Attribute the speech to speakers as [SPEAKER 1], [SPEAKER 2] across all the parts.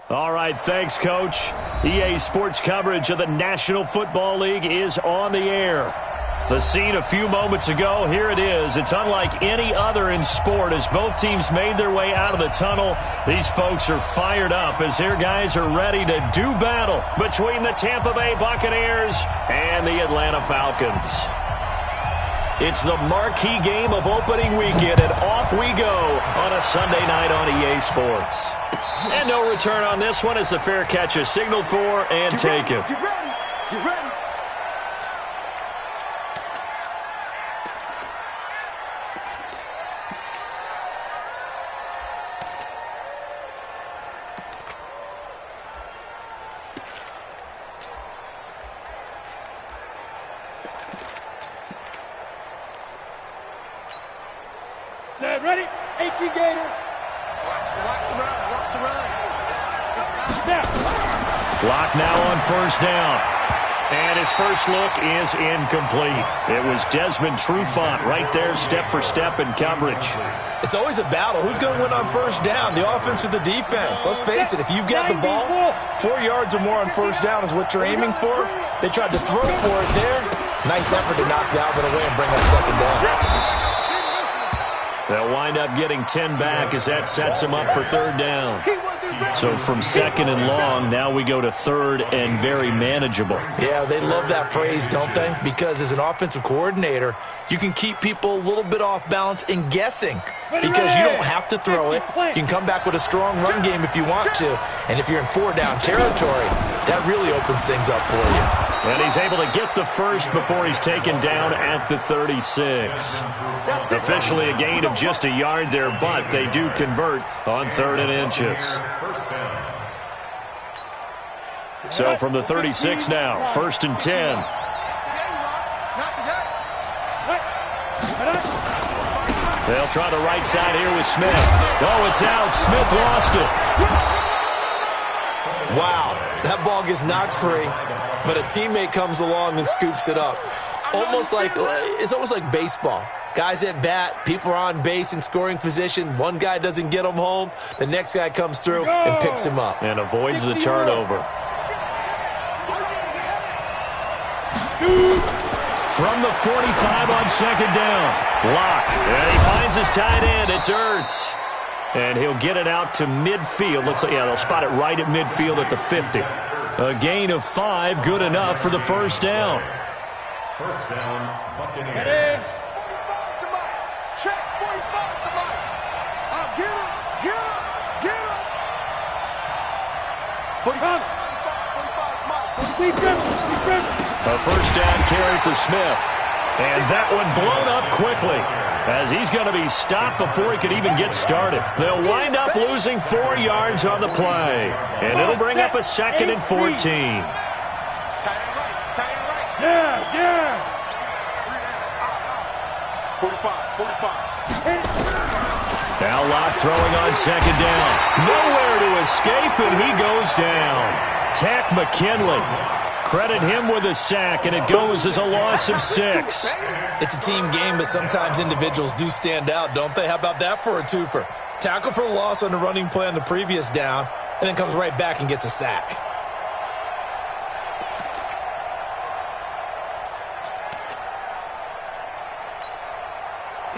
[SPEAKER 1] All right, thanks, Coach. EA Sports coverage of the National Football League is on the air. The scene a few moments ago, here it is. It's unlike any other in sport as both teams made their way out of the tunnel. These folks are fired up as their guys are ready to do battle between the Tampa Bay Buccaneers and the Atlanta Falcons. It's the marquee game of opening weekend, and off we go on a Sunday night on EA Sports. And no return on this one as the fair catch is signaled for and taken.
[SPEAKER 2] Get ready. Get ready.
[SPEAKER 3] Set, ready? 18 Gators.
[SPEAKER 2] Watch the run. Watch the run.
[SPEAKER 1] Block now on first down. And his first look is incomplete. It was Desmond Trufant right there, step for step in coverage.
[SPEAKER 4] It's always a battle. Who's going to win on first down, the offense or the defense? Let's face it, if you've got the ball, 4 yards or more on first down is what you're aiming for. They tried to throw for it there. Nice effort to knock Dalvin away and bring up second down.
[SPEAKER 1] They'll wind up getting 10 back as that sets them up for third down. So from second and long, now we go to third and very manageable.
[SPEAKER 4] Yeah, they love that phrase, don't they? Because as an offensive coordinator, you can keep people a little bit off balance and guessing because you don't have to throw it. You can come back with a strong run game if you want to. And if you're in four-down territory, that really opens things up for you.
[SPEAKER 1] And he's able to get the first before he's taken down at the 36. Officially a gain of just a yard there, but they do convert on third and inches. So from the 36 now, first and 10. They'll try the right side here with Smith. Oh, it's out. Smith lost it.
[SPEAKER 4] Wow, that ball gets knocked free, but a teammate comes along and scoops it up. It's almost like baseball. Guys at bat, people are on base in scoring position. One guy doesn't get him home. The next guy comes through and picks him up.
[SPEAKER 1] And avoids the turnover. From the 45 on second down. Lock. And he finds his tight end. It's Ertz. And he'll get it out to midfield. Looks like, they'll spot it right at midfield at the 50. A gain of 5, good enough for the first down.
[SPEAKER 2] First down, Buccaneers. Check 45 to Mike. Get him. 45, Mike.
[SPEAKER 1] A first down carry for Smith. And that one blown up quickly as he's going to be stopped before he could even get started. They'll wind up losing 4 yards on the play. And it'll bring up a second and 14.
[SPEAKER 2] Tight end right.
[SPEAKER 3] Yeah.
[SPEAKER 2] 45.
[SPEAKER 1] Now Locke throwing on second down. Nowhere to escape, and he goes down. Tack McKinley. Credit him with a sack, and it goes as a loss of 6.
[SPEAKER 4] It's a team game, but sometimes individuals do stand out, don't they? How about that for a twofer? Tackle for the loss on the running play on the previous down, and then comes right back and gets a sack.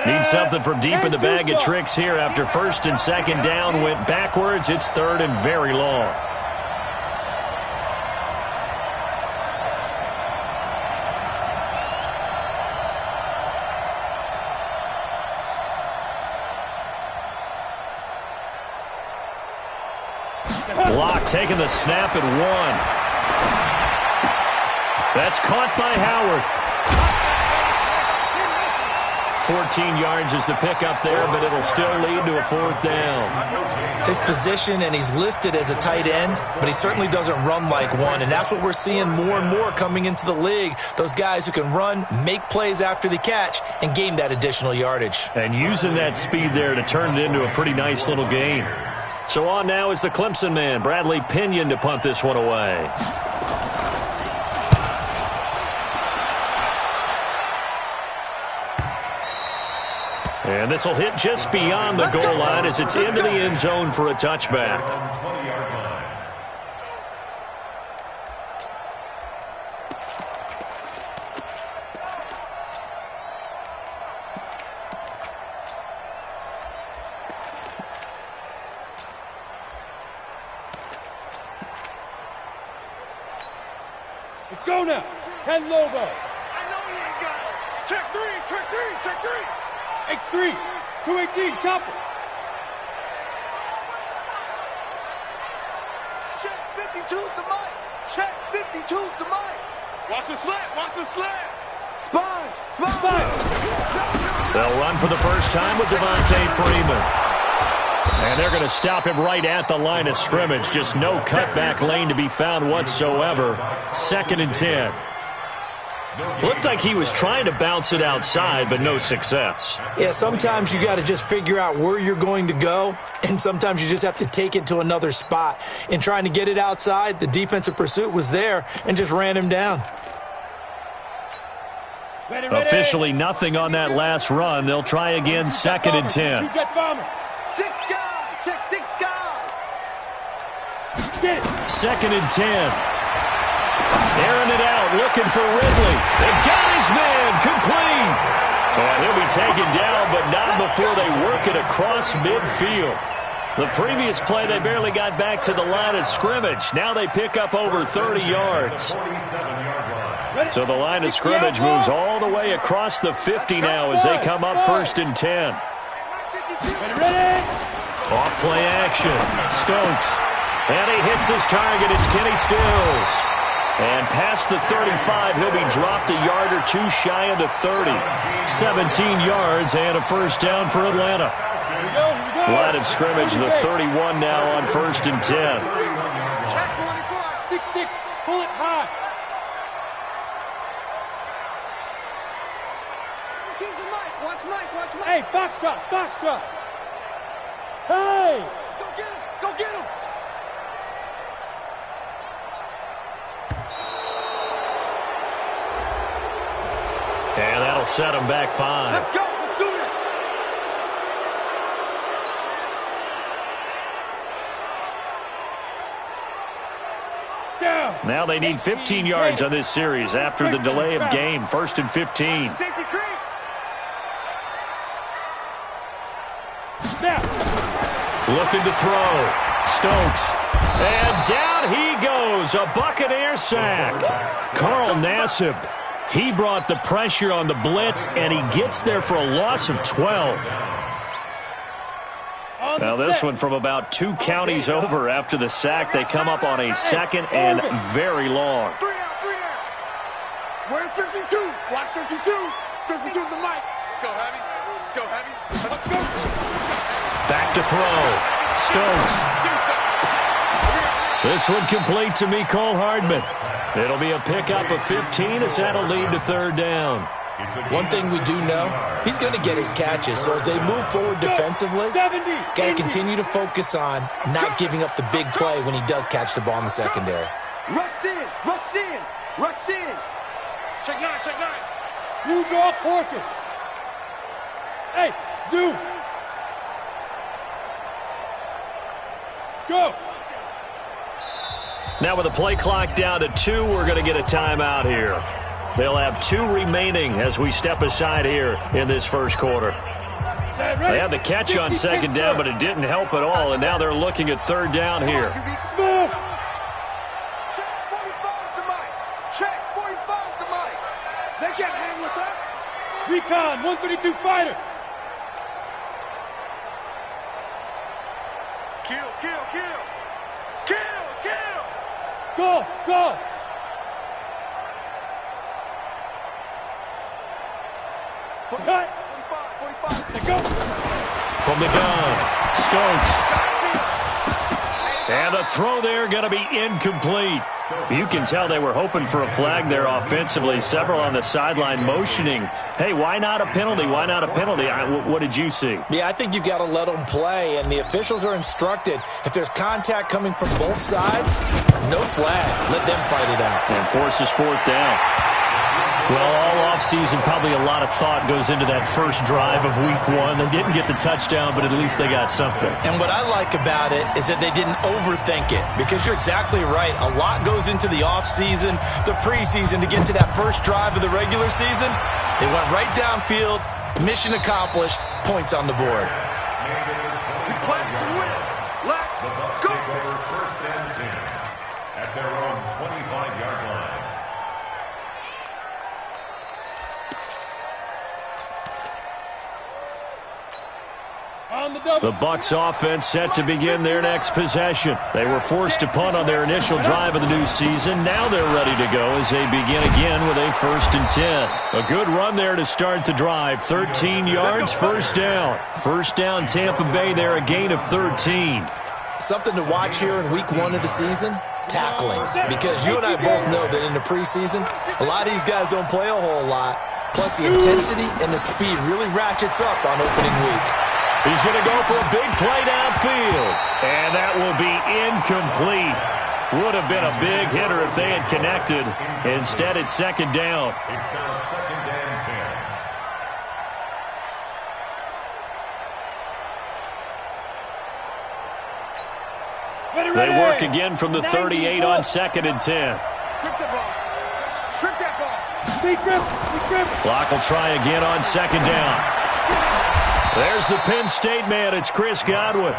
[SPEAKER 1] Need something from deep in the bag of tricks here after first and second down went backwards. It's third and very long. Block taking the snap at 1. That's caught by Howard. 14 yards is the pickup there, but it'll still lead to a fourth down.
[SPEAKER 4] His position, and he's listed as a tight end, but he certainly doesn't run like one, and that's what we're seeing more and more coming into the league. Those guys who can run, make plays after the catch, and gain that additional yardage.
[SPEAKER 1] And using that speed there to turn it into a pretty nice little gain. So on now is the Clemson man, Bradley Pinion, to punt this one away. And this will hit just beyond the goal line as it's into the end zone for a touchback.
[SPEAKER 3] go now. 10 logo.
[SPEAKER 2] I know he ain't got it. Check three, check three, check three.
[SPEAKER 3] X3, 218, chopper.
[SPEAKER 2] Check 52's the mic. Check 52's the mic. Watch the slant, watch the slant. Sponge, sponge.
[SPEAKER 1] They'll run for the first time with Devontae Freeman. And they're going to stop him right at the line of scrimmage. Just no cutback lane to be found whatsoever. 2nd and 10. Looked like he was trying to bounce it outside, but no success.
[SPEAKER 4] Yeah, sometimes you got to just figure out where you're going to go, and sometimes you just have to take it to another spot. In trying to get it outside, the defensive pursuit was there and just ran him down.
[SPEAKER 3] Ready.
[SPEAKER 1] Officially nothing on that last run. They'll try again, 2nd and 10.
[SPEAKER 3] Two-jet bomber.
[SPEAKER 2] 6 guys, check 6 guys.
[SPEAKER 3] Get it.
[SPEAKER 1] 2nd and 10. Airing it out, looking for Ridley. They got his man, complete. And he'll be taken down, but not before they work it across midfield. The previous play, they barely got back to the line of scrimmage. Now they pick up over 30 yards. So the line of scrimmage moves all the way across the 50 now as they come up 1st and 10.
[SPEAKER 3] Ready.
[SPEAKER 1] Off play action. Stokes. And he hits his target. It's Kenny Stills. And past the 35, he'll be dropped a yard or two shy of the 30. 17 yards and a first down for Atlanta.
[SPEAKER 3] Here we go.
[SPEAKER 1] Line of scrimmage, the 31 now on 1st and 10.
[SPEAKER 2] Check 24.
[SPEAKER 3] 6-6, pull it high.
[SPEAKER 2] Choose the mic. Watch Mike, watch Mike.
[SPEAKER 3] Hey, box drop. Hey.
[SPEAKER 2] Go get him, go get him.
[SPEAKER 1] And that'll set him back 5.
[SPEAKER 2] Let's go, let's do this.
[SPEAKER 3] Down.
[SPEAKER 1] Now they need 15 yards on this series after the delay of game. 1st and 15.
[SPEAKER 2] Safety creep.
[SPEAKER 3] Snap.
[SPEAKER 1] Looking to throw. Stokes. And down he goes. A Buccaneer sack. Carl Nassib. He brought the pressure on the blitz, and he gets there for a loss of 12. Now this one from about 2 counties over after the sack. They come up on a 2nd and very long.
[SPEAKER 2] 3 out, 3 out. Where's 52? Watch 52. 52's the mic. Let's go heavy. Let's go heavy. Let's go.
[SPEAKER 1] Back to throw. Stokes. This one complete to Mecole Hardman. It'll be a pickup of 15 as that'll lead to 3rd down.
[SPEAKER 4] One thing we do know, he's going to get his catches. So as they move forward defensively, got to continue to focus on not giving up the big play when he does catch the ball in the secondary.
[SPEAKER 2] Rush in, rush in, rush in. Check 9, check 9.
[SPEAKER 3] You draw Porkins. Hey, zoom. Go.
[SPEAKER 1] Now with the play clock down to 2, we're going to get a timeout here. They'll have 2 remaining as we step aside here in this first quarter. They had the catch on 2nd down, but it didn't help at all, and now they're looking at 3rd down here.
[SPEAKER 3] Smooth.
[SPEAKER 2] Check 45's the mic. Check 45's the mic. They can't hang with us.
[SPEAKER 3] Recon, 132 fighter.
[SPEAKER 2] Kill, kill, kill. Kill, kill.
[SPEAKER 3] Go.
[SPEAKER 2] 45, 45.
[SPEAKER 3] Let go.
[SPEAKER 1] From the gun, Stokes. And the throw there going to be incomplete. You can tell they were hoping for a flag there offensively. Several on the sideline motioning, hey, why not a penalty? Why not a penalty? What did you see?
[SPEAKER 4] Yeah, I think you've got to let them play, and the officials are instructed, if there's contact coming from both sides, no flag. Let them fight it out.
[SPEAKER 1] And forces 4th down. Well, all offseason, probably a lot of thought goes into that first drive of Week 1. They didn't get the touchdown, but at least they got something.
[SPEAKER 4] And what I like about it is that they didn't overthink it, because you're exactly right. A lot goes into the offseason, the preseason, to get to that first drive of the regular season. They went right downfield, mission accomplished, points on the board.
[SPEAKER 2] We play to win. Let's go.
[SPEAKER 5] Take over 1st and 10 at their own 25-yard line.
[SPEAKER 1] The Bucs offense set to begin their next possession. They were forced to punt on their initial drive of the new season. Now they're ready to go as they begin again with a 1st and 10. A good run there to start the drive. 13 yards, first down. First down, Tampa Bay there, a gain of 13.
[SPEAKER 4] Something to watch here in week 1 of the season, tackling. Because you and I both know that in the preseason, a lot of these guys don't play a whole lot. Plus, the intensity and the speed really ratchets up on opening week.
[SPEAKER 1] He's going to go for a big play downfield. And that will be incomplete. Would have been a big hitter if they had connected. Instead, it's 2nd down.
[SPEAKER 5] It's now 2nd and 10.
[SPEAKER 1] They work again from the 38 on 2nd and 10.
[SPEAKER 2] Strip the ball. Strip that ball.
[SPEAKER 1] Clock will try again on 2nd down. There's the Penn State man. It's Chris Godwin.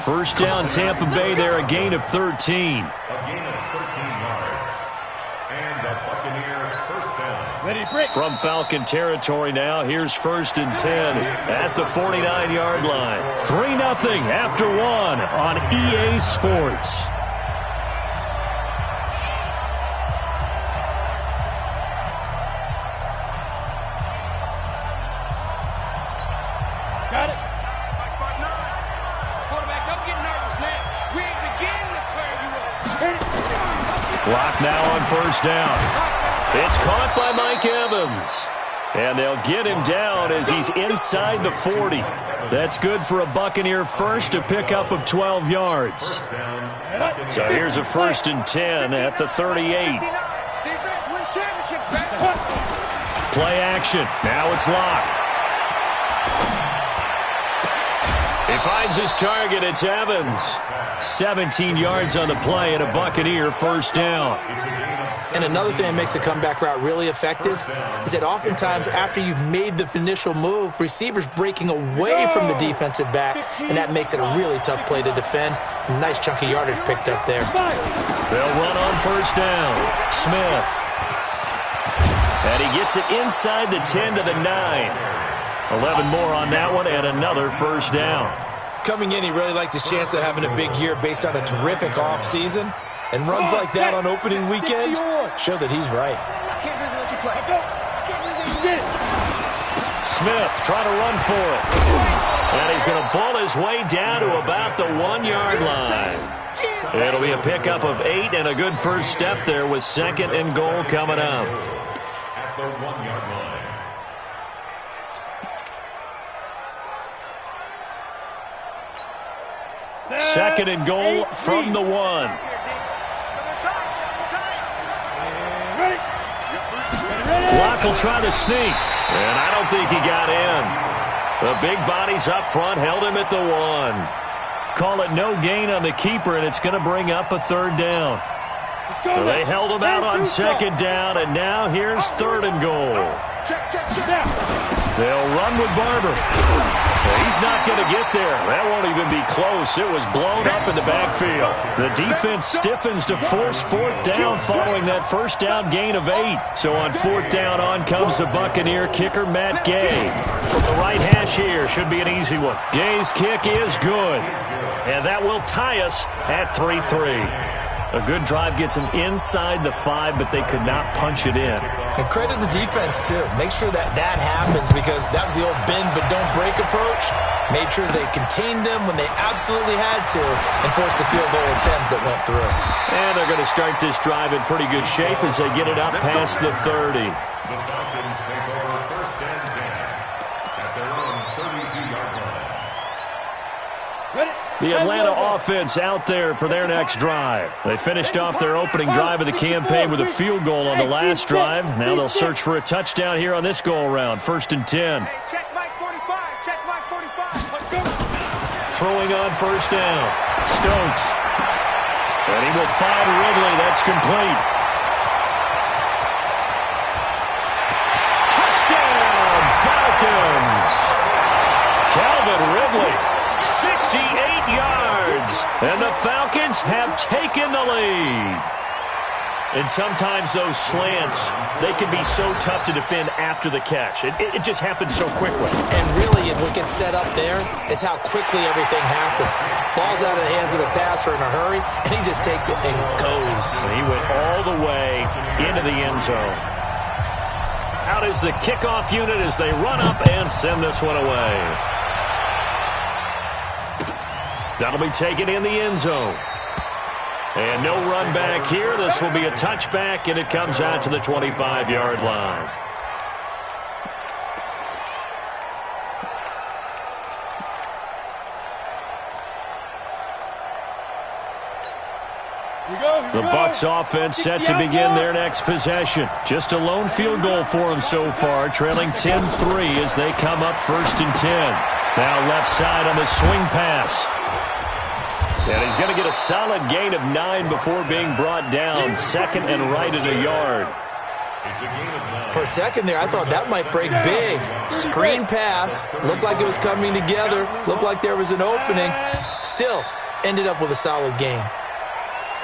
[SPEAKER 1] First down, Tampa Bay there, a gain of 13.
[SPEAKER 5] A gain of 13 yards. And a Buccaneers first down.
[SPEAKER 1] From Falcon territory now, here's 1st and 10 at the 49-yard line. 3-0 after 1 on EA Sports.
[SPEAKER 3] Got it.
[SPEAKER 2] Quarterback, don't get nervous, man. We ain't beginning to clear you up.
[SPEAKER 1] Block now on 1st down. It's caught by Mike Evans. And they'll get him down as he's inside the 40. That's good for a Buccaneer first, a pickup of 12 yards. So here's a 1st and 10 at the 38.
[SPEAKER 2] Defense wins championships, baby.
[SPEAKER 1] Play action. Now it's Locke. He finds his target. It's Evans. 17 yards on the play and a Buccaneer first down.
[SPEAKER 4] And another thing that makes a comeback route really effective is that oftentimes after you've made the initial move, receivers breaking away from the defensive back, and that makes it a really tough play to defend. A nice chunk of yardage picked up there.
[SPEAKER 1] They'll run on 1st down. Smith. And he gets it inside the 10 to the 9. 11 more on that one and another first down.
[SPEAKER 4] Coming in, he really liked his chance of having a big year based on a terrific offseason. And runs like that on opening weekend show that he's right.
[SPEAKER 2] I can't really let you play. I can't really let you
[SPEAKER 1] Smith trying to run for it. And he's going to pull his way down to about the 1-yard line. It'll be a pickup of 8 and a good first step there with 2nd and goal coming up.
[SPEAKER 5] At the 1-yard line.
[SPEAKER 1] 2nd and goal from the 1. Block will try to sneak, and I don't think he got in. The big bodies up front held him at the 1. Call it no gain on the keeper, and it's going to bring up a 3rd down. So they held him out on 2nd down, and now here's 3rd and goal. They'll run with Barber. He's not going to get there. That won't even be close. It was blown up in the backfield. The defense stiffens to force 4th down following that first down gain of 8. So on 4th down, on comes the Buccaneer kicker, Matt Gay. From the right hash here, should be an easy one. Gay's kick is good. And that will tie us at 3-3. A good drive gets them inside the 5, but they could not punch it in.
[SPEAKER 4] And credit the defense, too. Make sure that happens because that was the old bend but don't break approach. Made sure they contained them when they absolutely had to and forced the field goal attempt that went through.
[SPEAKER 1] And they're going to start this drive in pretty good shape as they get it up past the 30.
[SPEAKER 5] The Falcons take over 1st and 10 at their own 32-yard line.
[SPEAKER 1] The Atlanta offense out there for their next drive. They finished off their opening drive of the campaign with a field goal on the last drive. Now they'll search for a touchdown here on this go-around. 1st and 10.
[SPEAKER 2] Hey, check Mike 45. Check Mike 45. Let's go.
[SPEAKER 1] Throwing on 1st down. Stokes. And he will find Ridley. That's complete. Touchdown, Falcons. Calvin Ridley. 68 yards, and the Falcons have taken the lead. And sometimes those slants, they can be so tough to defend after the catch. It just happens so quickly.
[SPEAKER 4] And really, what gets set up there is how quickly everything happens. Ball's out of the hands of the passer in a hurry, and he just takes it and goes.
[SPEAKER 1] And he went all the way into the end zone. Out is the kickoff unit as they run up and send this one away. That'll be taken in the end zone. And no run back here. This will be a touchback, and it comes out to the 25-yard line. The Bucs offense set to begin their next possession. Just a lone field goal for them so far, trailing 10-3 as they come up 1st and 10. Now left side on the swing pass. And he's going to get a solid gain of 9 before being brought down. 2nd and right at a yard.
[SPEAKER 4] For a second there, I thought that might break big. Screen pass. Looked like it was coming together. Looked like there was an opening. Still, ended up with a solid gain.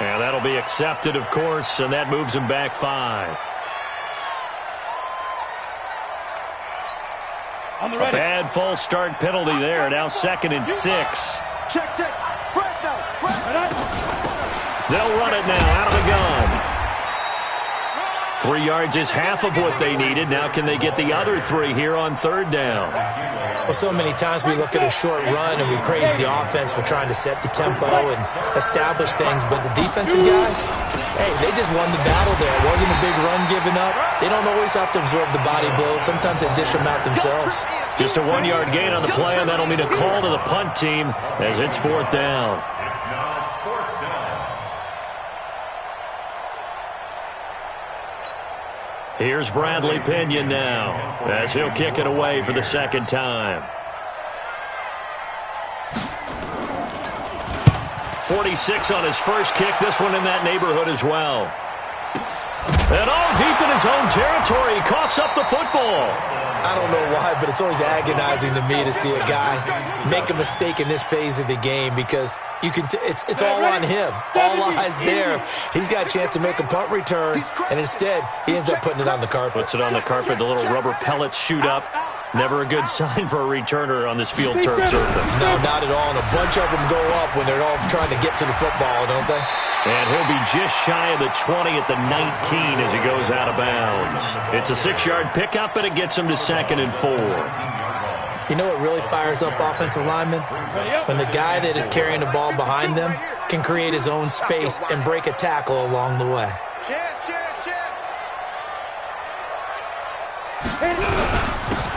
[SPEAKER 1] And that'll be accepted, of course, and that moves him back 5.
[SPEAKER 3] On the
[SPEAKER 1] A bad false start penalty there. Now 2nd and 6.
[SPEAKER 2] Check.
[SPEAKER 1] They'll run it now out of the gun. 3 yards is half of what they needed. Now can they get the other 3 here on 3rd down?
[SPEAKER 4] Well, so many times we look at a short run and we praise the offense for trying to set the tempo and establish things. But the defensive guys, hey, they just won the battle there. It wasn't a big run given up. They don't always have to absorb the body blows. Sometimes they dish them out themselves.
[SPEAKER 1] Just a 1-yard gain on the play, and that'll mean a call to the punt team as it's 4th down.
[SPEAKER 5] It's now 4th down.
[SPEAKER 1] Here's Bradley Pinion now as he'll kick it away for the 2nd time. 46 on his first kick. This one in that neighborhood as well. And all deep in his own territory. He coughs up the football.
[SPEAKER 4] I don't know why, but it's always agonizing to me to see a guy make a mistake in this phase of the game because you can it's all on him. All eyes there. He's got a chance to make a punt return, and instead he ends up putting it on the carpet.
[SPEAKER 1] Puts it on the carpet. The little rubber pellets shoot up. Never a good sign for a returner on this field turf surface.
[SPEAKER 4] No, not at all. And a bunch of them go up when they're all trying to get to the football, don't they?
[SPEAKER 1] And he'll be just shy of the 20 at the 19 as he goes out of bounds. It's a 6-yard pickup, and it gets him to 2nd and 4.
[SPEAKER 4] You know what really fires up offensive linemen? When the guy that is carrying the ball behind them can create his own space and break a tackle along the way.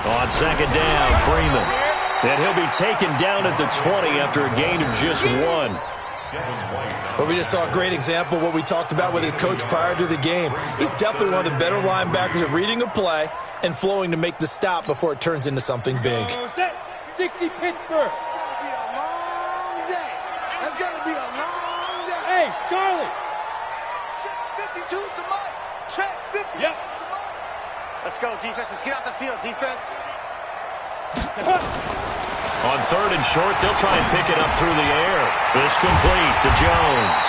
[SPEAKER 1] On 2nd down, Freeman. And he'll be taken down at the 20 after a gain of just 1.
[SPEAKER 4] Well, we just saw a great example of what we talked about with his coach prior to the game. He's definitely one of the better linebackers at reading a play and flowing to make the stop before it turns into something big.
[SPEAKER 3] 60 Pittsburgh.
[SPEAKER 2] That's gonna be a long day.
[SPEAKER 3] Hey, Charlie.
[SPEAKER 2] Check 52's the mic. Check 52's
[SPEAKER 3] Yep.
[SPEAKER 2] the mic. Let's go, defense. Let's get out the field, defense.
[SPEAKER 1] On 3rd and short, they'll try and pick it up through the air. It's complete to Jones.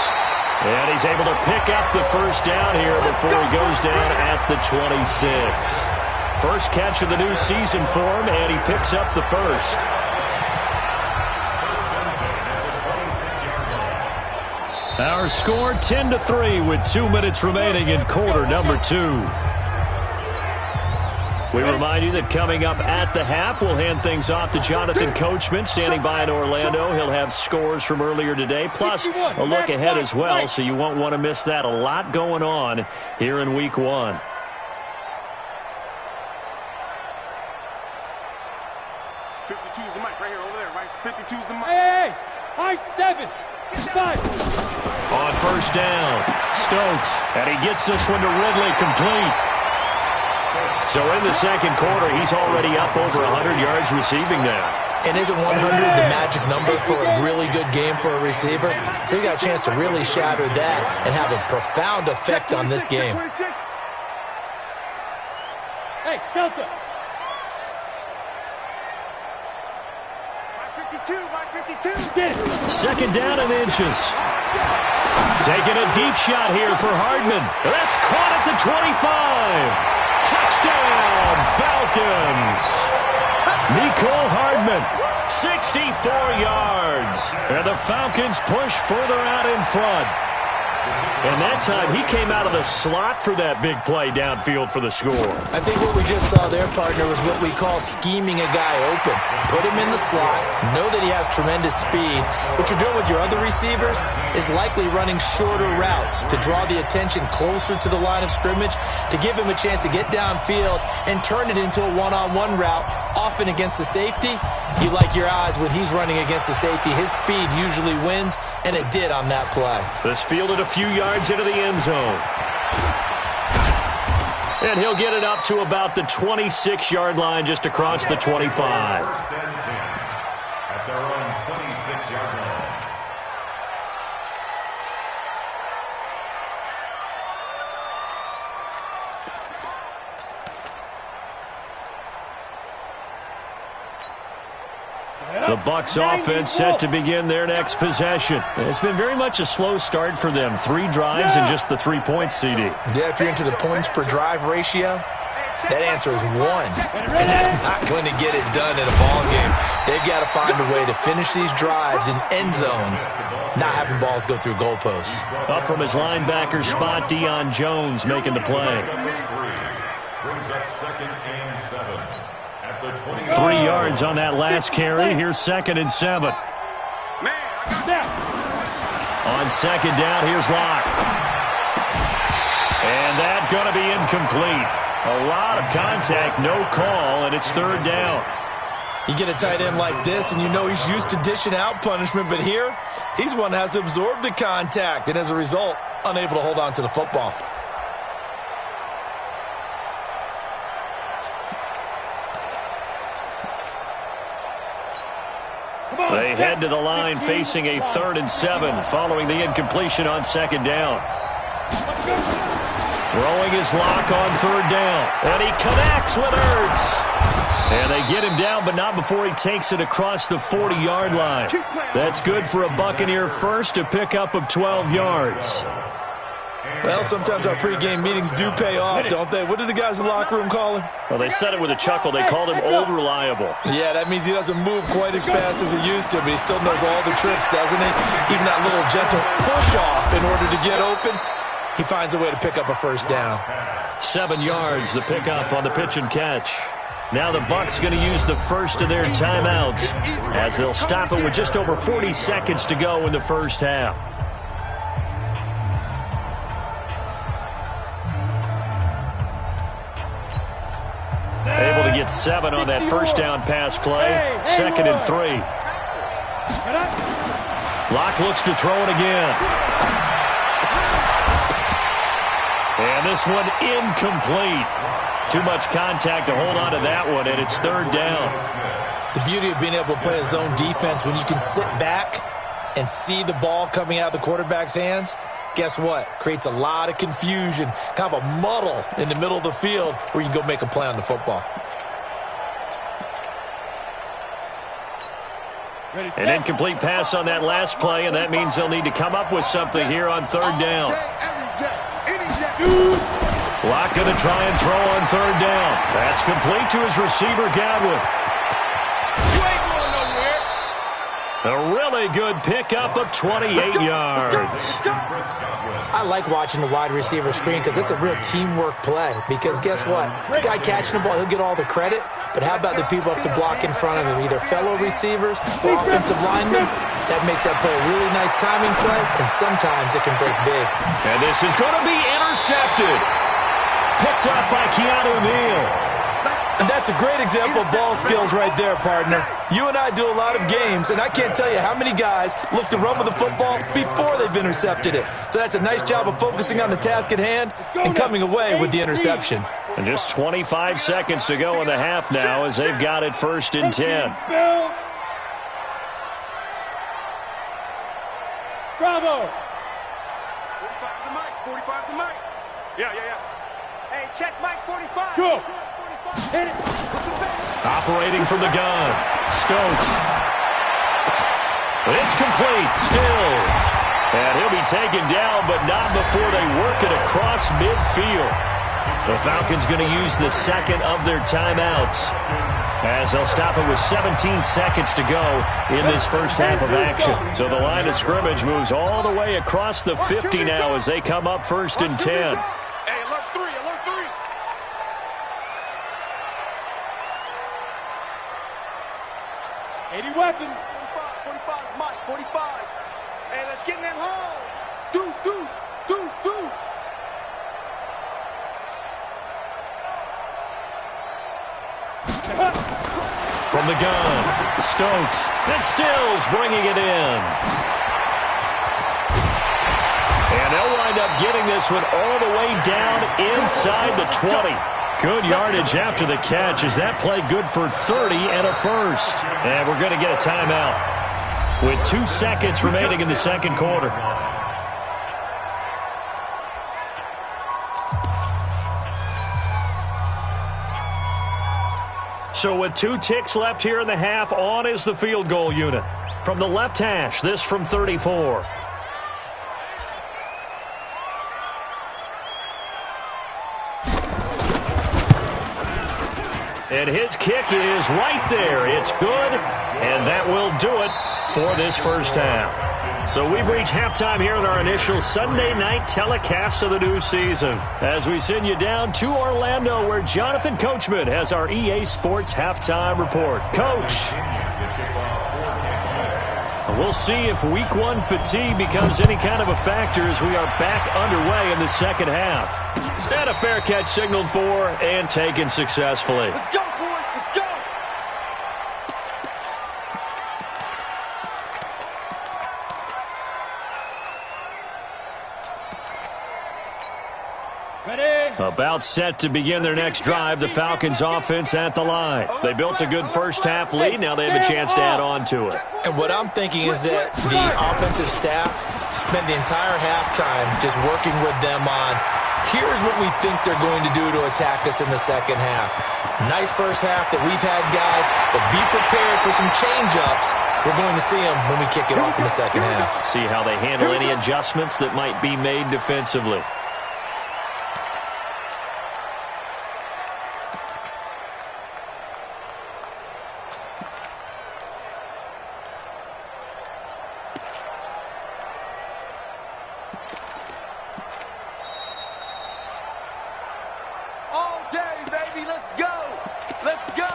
[SPEAKER 1] And he's able to pick up the 1st down here before he goes down at the 26. First catch of the new season for him, and he picks up the 1st. Our score 10-3 with 2 minutes remaining in quarter number 2. We remind you that coming up at the half, we'll hand things off to Jonathan Coachman standing by in Orlando. He'll have scores from earlier today, plus a look ahead as well, so you won't want to miss that. A lot going on here in Week 1.
[SPEAKER 2] The mic right here, over there, right? 52's the mic.
[SPEAKER 3] Hey, high 7. 5.
[SPEAKER 1] On 1st down, Stokes, and he gets this one to Ridley complete. So in the 2nd quarter, he's already up over 100 yards receiving now.
[SPEAKER 4] And isn't 100 the magic number for a really good game for a receiver? So he got a chance to really shatter that and have a profound effect on this game.
[SPEAKER 3] Hey, Delta.
[SPEAKER 1] Second down and inches. Taking a deep shot here for Hardman. That's caught at the 25. Touchdown, Falcons. Nicole Hardman, 64 yards. And the Falcons push further out in front. And that time, he came out of the slot for that big play downfield for the score.
[SPEAKER 4] I think what we just saw there, partner, was what we call scheming a guy open. Put him in the slot, know that he has tremendous speed. What you're doing with your other receivers is likely running shorter routes to draw the attention closer to the line of scrimmage, to give him a chance to get downfield and turn it into a one-on-one route, often against the safety. You like your odds when he's running against the safety. His speed usually wins, and it did on that play.
[SPEAKER 1] This fielded a few yards into the end zone. And he'll get it up to about the 26-yard line, just across the 25.
[SPEAKER 5] First and 10 at their own 26-yard line.
[SPEAKER 1] The Bucs offense set to begin their next possession. It's been very much a slow start for them. 3 drives and just the 3-point CD.
[SPEAKER 4] Yeah, if you're into the points per drive ratio, that answer is 1. And that's not going to get it done in a ball game. They've got to find a way to finish these drives in end zones, not having balls go through goalposts.
[SPEAKER 1] Up from his linebacker spot, Deion Jones making the play.
[SPEAKER 5] Brings up 2nd and 7.
[SPEAKER 1] 3 yards on that last carry. Here's 2nd and 7. On 2nd down, here's Locke. And that's going to be incomplete. A lot of contact, no call, and it's 3rd down.
[SPEAKER 4] You get a tight end like this, and you know he's used to dishing out punishment, but here, he's one that has to absorb the contact, and as a result, unable to hold on to the football.
[SPEAKER 1] They head to the line facing a 3rd and 7 following the incompletion on 2nd down. Throwing his Lock on 3rd down. And he connects with Ertz. And they get him down, but not before he takes it across the 40-yard line. That's good for a Buccaneer first, a pickup of 12 yards.
[SPEAKER 4] Well, sometimes our pregame meetings do pay off, don't they? What do the guys in the locker room call him?
[SPEAKER 1] Well, they said it with a chuckle. They called him old reliable.
[SPEAKER 4] Yeah, that means he doesn't move quite as fast as he used to, but he still knows all the tricks, doesn't he? Even that little gentle push-off in order to get open, he finds a way to pick up a 1st down.
[SPEAKER 1] 7 yards, the pickup on the pitch and catch. Now the Bucs going to use the first of their timeouts as they'll stop it with just over 40 seconds to go in the first half. Able to get 7 on that first down pass play. 2nd and 3. Locke looks to throw it again. And this one incomplete. Too much contact to hold on to that one, and it's 3rd down.
[SPEAKER 4] The beauty of being able to play a zone defense when you can sit back and see the ball coming out of the quarterback's hands, guess what? Creates a lot of confusion, kind of a muddle in the middle of the field where you can go make a play on the football.
[SPEAKER 1] An incomplete pass on that last play, and that means they'll need to come up with something here on 3rd down. Locke going to try and throw on 3rd down. That's complete to his receiver, Godwin. A really good pickup of 28 yards.
[SPEAKER 4] I like watching the wide receiver screen because it's a real teamwork play. Because guess what? The guy catching the ball, he'll get all the credit. But how about the people up to block in front of him? Either fellow receivers or offensive linemen. That makes that play a really nice timing play, and sometimes it can break big.
[SPEAKER 1] And this is going to be intercepted. Picked up by Keanu Neal.
[SPEAKER 4] And that's a great example of ball skills right there, partner. You and I do a lot of games, and I can't tell you how many guys look to run with the football before they've intercepted it. So that's a nice job of focusing on the task at hand and coming away with the interception.
[SPEAKER 1] And just 25 seconds to go in the half now as they've got it 1st and 10.
[SPEAKER 3] Bravo!
[SPEAKER 2] 45 to Mike, 45 to Mike. Yeah. Hey, check Mike 45.
[SPEAKER 3] Go! Hit it!
[SPEAKER 1] Operating from the gun, Stokes. It's complete. Stills. And he'll be taken down, but not before they work it across midfield. The Falcons going to use the second of their timeouts, as they'll stop it with 17 seconds to go in this first half of action. So the line of scrimmage moves all the way across the 50 now as they come up 1st and 10.
[SPEAKER 2] Hey, alert 3, alert 3.
[SPEAKER 3] 80 weapon.
[SPEAKER 2] 45, Mike, 45. Hey, let's get in that holes. Deuce, deuce, deuce, deuce.
[SPEAKER 1] From the gun, Stokes. And Stills bringing it in. And they'll wind up getting this one all the way down inside the 20. Good yardage after the catch. Is that play good for 30 and a first? And we're going to get a timeout with 2 seconds remaining in the second quarter. So with 2 ticks left here in the half, on is the field goal unit. From the left hash, this from 34. And his kick is right there. It's good, and that will do it for this first half. So we've reached halftime here in our initial Sunday night telecast of the new season, as we send you down to Orlando, where Jonathan Coachman has our EA Sports halftime report. Coach, we'll see if week 1 fatigue becomes any kind of a factor as we are back underway in the second half. And a fair catch signaled for and taken successfully.
[SPEAKER 2] Let's go, boys, let's go.
[SPEAKER 3] Ready.
[SPEAKER 1] About set to begin their next drive, the Falcons offense at the line. They built a good first half lead. Now they have a chance to add on to it.
[SPEAKER 4] And what I'm thinking is that the offensive staff spent the entire halftime just working with them on, here's what we think they're going to do to attack us in the second half. Nice first half that we've had, guys, but be prepared for some change-ups. We're going to see them when we kick it off in the second half.
[SPEAKER 1] See how they handle any adjustments that might be made defensively.
[SPEAKER 2] All day, baby, let's go. Let's go.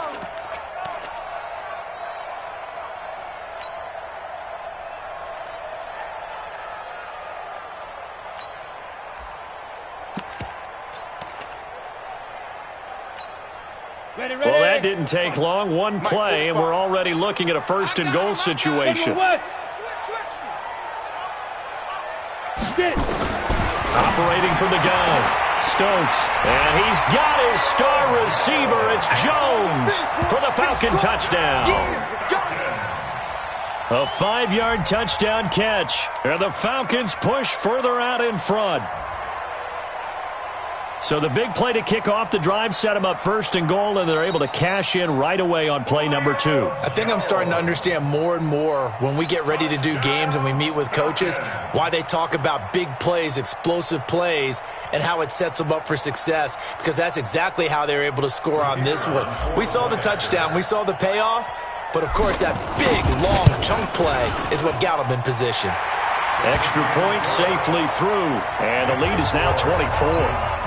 [SPEAKER 3] Ready, ready.
[SPEAKER 1] Well, that didn't take long. One play, and we're already looking at a 1st and goal situation.
[SPEAKER 3] West. Get it.
[SPEAKER 1] Operating from the gun. Stokes, and he's got his star receiver. It's Jones for the Falcon touchdown. A 5-yard touchdown catch, and the Falcons push further out in front. So the big play to kick off the drive set them up 1st and goal, and they're able to cash in right away on play number 2.
[SPEAKER 4] I think I'm starting to understand more and more when we get ready to do games and we meet with coaches why they talk about big plays, explosive plays, and how it sets them up for success, because that's exactly how they're able to score on this one. We saw the touchdown. We saw the payoff. But, of course, that big, long chunk play is what got them in position.
[SPEAKER 1] Extra point safely through, and the lead is now 24.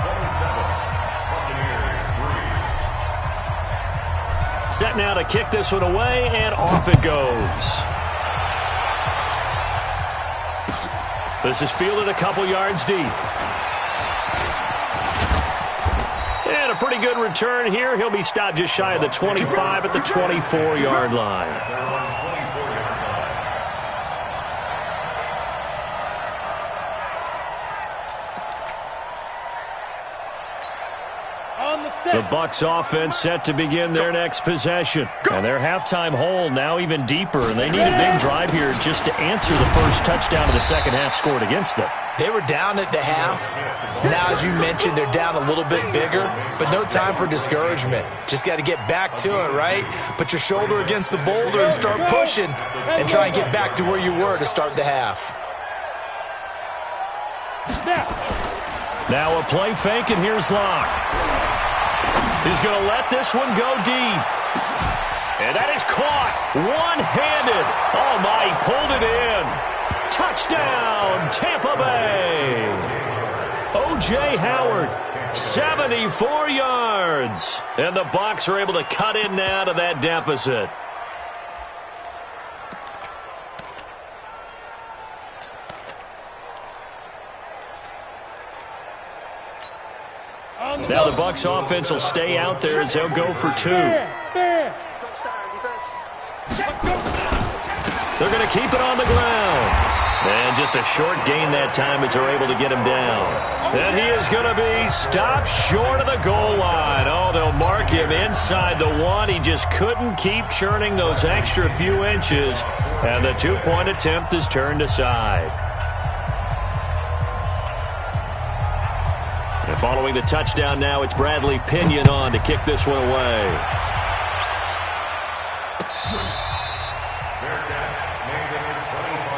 [SPEAKER 1] Set now to kick this one away, and off it goes. This is fielded a couple yards deep. And a pretty good return here. He'll be stopped just shy of the 25 at the 24-yard line. The Bucs offense set to begin their next possession. And their halftime hole now even deeper, and they need a big drive here just to answer the first touchdown of the second half scored against them.
[SPEAKER 4] They were down at the half. Now, as you mentioned, they're down a little bit bigger, but no time for discouragement. Just got to get back to it, right? Put your shoulder against the boulder and start pushing and try and get back to where you were to start the half.
[SPEAKER 1] Now a play fake, and here's Locke. He's going to let this one go deep. And that is caught one-handed. Oh, my, he pulled it in. Touchdown, Tampa Bay. O.J. Howard, 74 yards. And the Bucs are able to cut in now to that deficit. Now the Bucs offense will stay out there as they'll go for 2. They're going to keep it on the ground. And just a short gain that time as they're able to get him down. And he is going to be stopped short of the goal line. Oh, they'll mark him inside the 1. He just couldn't keep churning those extra few inches. And the 2-point attempt is turned aside. And following the touchdown now, it's Bradley Pinion on to kick this one away.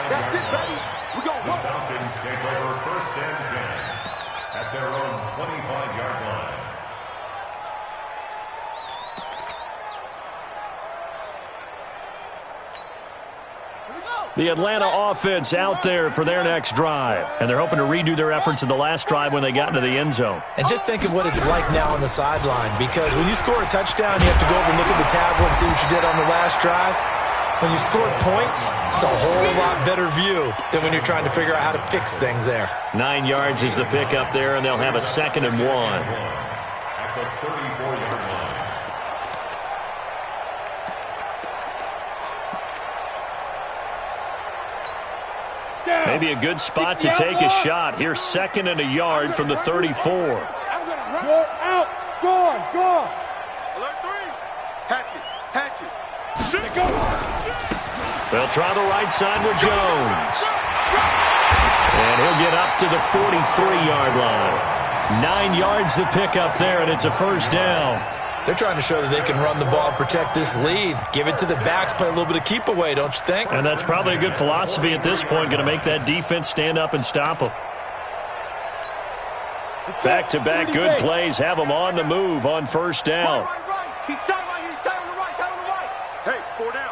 [SPEAKER 2] That's it, baby. We're going to
[SPEAKER 5] The Falcons take over 1st and 10 at their own 25-yard line.
[SPEAKER 1] The Atlanta offense out there for their next drive. And they're hoping to redo their efforts in the last drive when they got into the end zone.
[SPEAKER 4] And just think of what it's like now on the sideline, because when you score a touchdown, you have to go over and look at the tablet and see what you did on the last drive. When you scored points, it's a whole lot better view than when you're trying to figure out how to fix things there.
[SPEAKER 1] 9 yards is the pickup there, and they'll have a 2nd and 1.
[SPEAKER 5] At the 34-yard line.
[SPEAKER 1] Maybe a good spot to take a shot. Here's 2nd and a yard from the 34.
[SPEAKER 3] Go out. Gone.
[SPEAKER 2] Alert 3. Hatchet. Shoot.
[SPEAKER 3] Go.
[SPEAKER 1] They'll try the right side with Jones. And he'll get up to the 43-yard line. 9 yards to pick up there, and it's a 1st down.
[SPEAKER 4] They're trying to show that they can run the ball and protect this lead. Give it to the backs, play a little bit of keep away, don't you think?
[SPEAKER 1] And that's probably a good philosophy at this point, going to make that defense stand up and stop them. Back-to-back good plays have them on the move on 1st down.
[SPEAKER 2] Right. He's tight on the right. Hey, 4 down.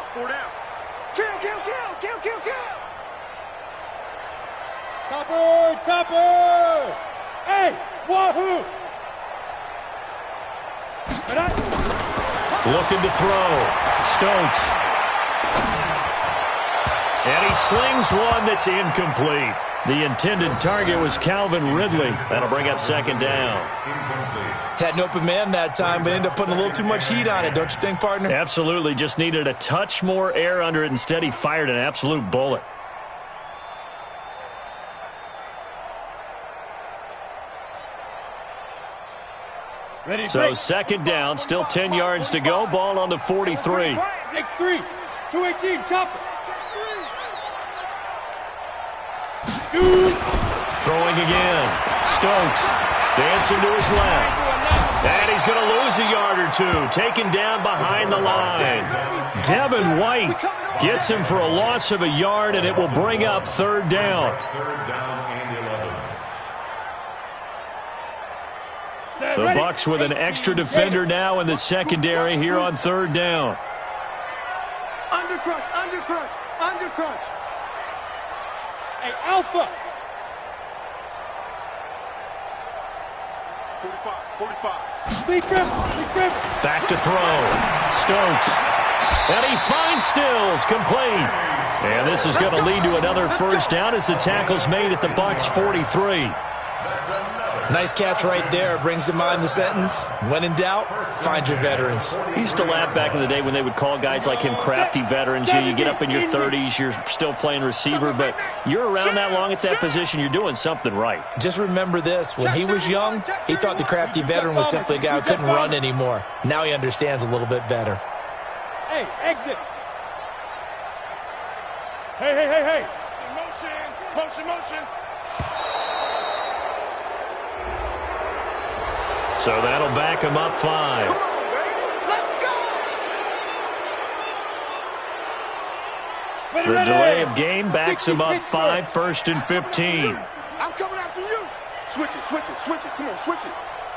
[SPEAKER 2] Kill.
[SPEAKER 3] Topper. Hey, wahoo.
[SPEAKER 1] Looking to throw. Stokes. And he slings one that's incomplete. The intended target was Calvin Ridley. That'll bring up 2nd down.
[SPEAKER 4] Had an open man that time, but ended up putting a little too much heat on it, don't you think, partner?
[SPEAKER 1] Absolutely. Just needed a touch more air under it. Instead, he fired an absolute bullet. So 2nd down, still 10 yards to go. Ball on the 43.
[SPEAKER 3] Takes 3. 218. Chopper. Shoot.
[SPEAKER 1] Throwing again. Stokes dancing to his left. And he's going to lose a yard or 2. Taken down behind the line. Devin White gets him for a loss of a yard, and it will bring up 3rd down.
[SPEAKER 5] 3rd down and 11.
[SPEAKER 1] The Bucs with an extra defender now in the secondary here on 3rd down.
[SPEAKER 2] Under crunch.
[SPEAKER 3] Hey, Alpha.
[SPEAKER 2] 45.
[SPEAKER 3] Lead grip.
[SPEAKER 1] Back to throw. Stokes. And he finds Stills, complete. And this is going to lead to another 1st down as the tackle's made at the Bucs 43.
[SPEAKER 4] Nice catch right there. Brings to mind the sentence, when in doubt, find your veterans.
[SPEAKER 1] I used to laugh back in the day when they would call guys like him crafty veterans. You get up in your 30s, you're still playing receiver, but you're around that long at that position, you're doing something right.
[SPEAKER 4] Just remember this. When he was young, he thought the crafty veteran was simply a guy who couldn't run anymore. Now he understands a little bit better.
[SPEAKER 3] Hey, exit. Hey.
[SPEAKER 2] Motion.
[SPEAKER 1] So that'll back him up 5.
[SPEAKER 2] Come on, baby. Let's go.
[SPEAKER 1] The delay of game backs him up 5, 1st and 15.
[SPEAKER 2] I'm coming after you. Switch it, switch it, switch it. Come on, switch it.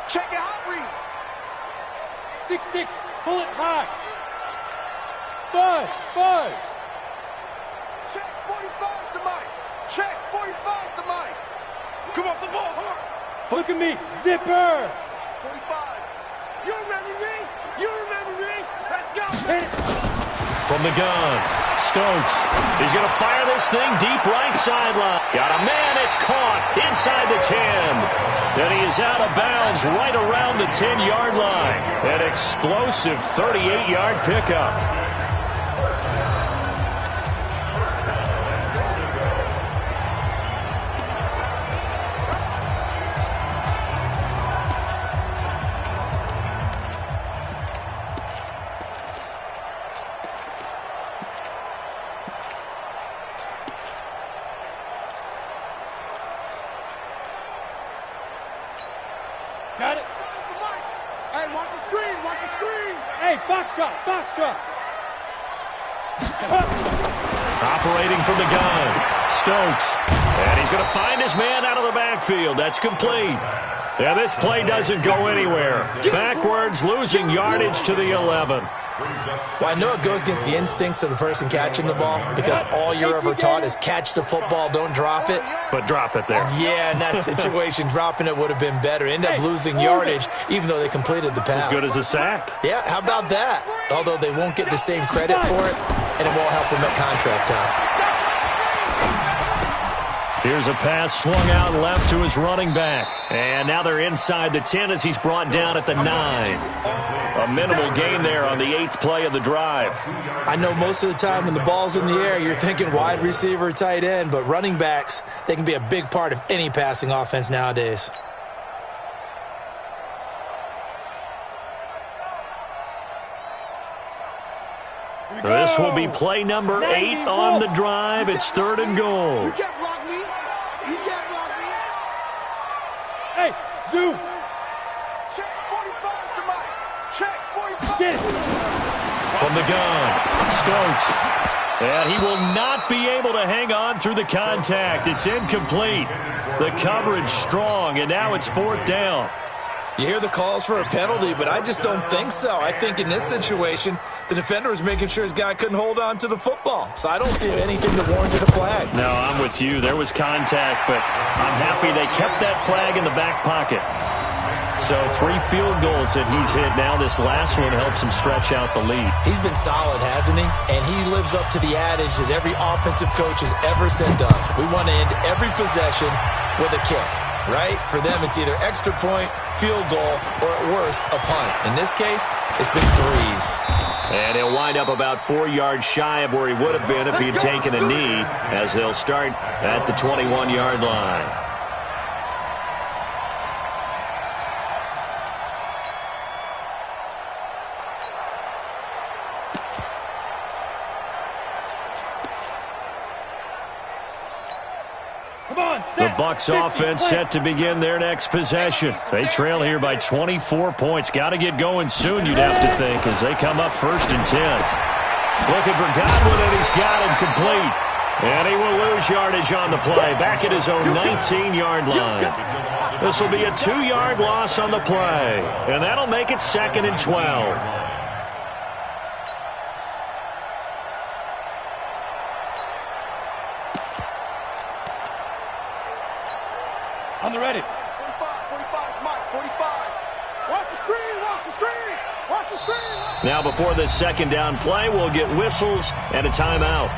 [SPEAKER 2] Check it out, read.
[SPEAKER 3] 6-6, pull it high. 5, 5.
[SPEAKER 2] Check 45 to Mike. Check 45 to Mike. Come off the ball, hard.
[SPEAKER 3] Look at me, zipper.
[SPEAKER 2] 45. You remember me? You remember me? Let's go.
[SPEAKER 1] From the gun, Stokes. He's going to fire this thing deep right sideline. Got a man, it's caught inside the 10. Then he is out of bounds right around the 10-yard line. An explosive 38-yard pickup.
[SPEAKER 3] Got it.
[SPEAKER 2] Hey, watch the screen, watch the screen.
[SPEAKER 3] Hey, box drop, box drop.
[SPEAKER 1] Operating from the gun, Stokes. And he's going to find his man out of the backfield. That's complete. Yeah, this play doesn't go anywhere. Backwards, losing yardage to the 11.
[SPEAKER 4] Well, I know it goes against the instincts of the person catching the ball because all you're ever taught is catch the football, don't drop it.
[SPEAKER 1] But drop it there.
[SPEAKER 4] Yeah, in that situation, dropping it would have been better. End up losing yardage, even though they completed the pass.
[SPEAKER 1] As good as a sack.
[SPEAKER 4] Yeah, how about that? Although they won't get the same credit for it, and it won't help them at contract time.
[SPEAKER 1] Here's a pass swung out left to his running back. And now they're inside the 10 as he's brought down at the 9. A minimal gain there on the 8th play of the drive.
[SPEAKER 4] I know most of the time when the ball's in the air, you're thinking wide receiver, tight end, but running backs, they can be a big part of any passing offense nowadays.
[SPEAKER 1] This will be play number 8 on the drive. It's 3rd and goal.
[SPEAKER 2] You can't block me. You can't block me.
[SPEAKER 3] Hey, zoom.
[SPEAKER 2] Check 45 to Mike. Check 45.
[SPEAKER 3] Get it.
[SPEAKER 1] From the gun, Stokes. And he will not be able to hang on through the contact. It's incomplete. The coverage strong, and now it's 4th down.
[SPEAKER 4] You hear the calls for a penalty, but I just don't think so. I think in this situation, the defender was making sure his guy couldn't hold on to the football. So I don't see anything to warrant a flag.
[SPEAKER 1] No, I'm with you. There was contact, but I'm happy they kept that flag in the back pocket. So 3 field goals that he's hit now. This last one helps him stretch out the lead.
[SPEAKER 4] He's been solid, hasn't he? And he lives up to the adage that every offensive coach has ever said to us. We want to end every possession with a kick, right? For them, it's either extra point, field goal, or at worst, a punt. In this case, it's been 3s.
[SPEAKER 1] And he'll wind up about 4 yards shy of where he would have been if he had taken a knee, as they'll start at the 21-yard line. The Bucs offense set to begin their next possession. They trail here by 24 points. Got to get going soon, you'd have to think, as they come up 1st and 10. Looking for Godwin, and he's got him complete. And he will lose yardage on the play, back at his own 19-yard line. This will be a 2-yard loss on the play, and that'll make it 2nd and 12.
[SPEAKER 3] On the ready.
[SPEAKER 2] 45, Mike, 45. Watch the screen, watch the screen, watch the screen.
[SPEAKER 1] Now before this 2nd down play, we'll get whistles and a timeout.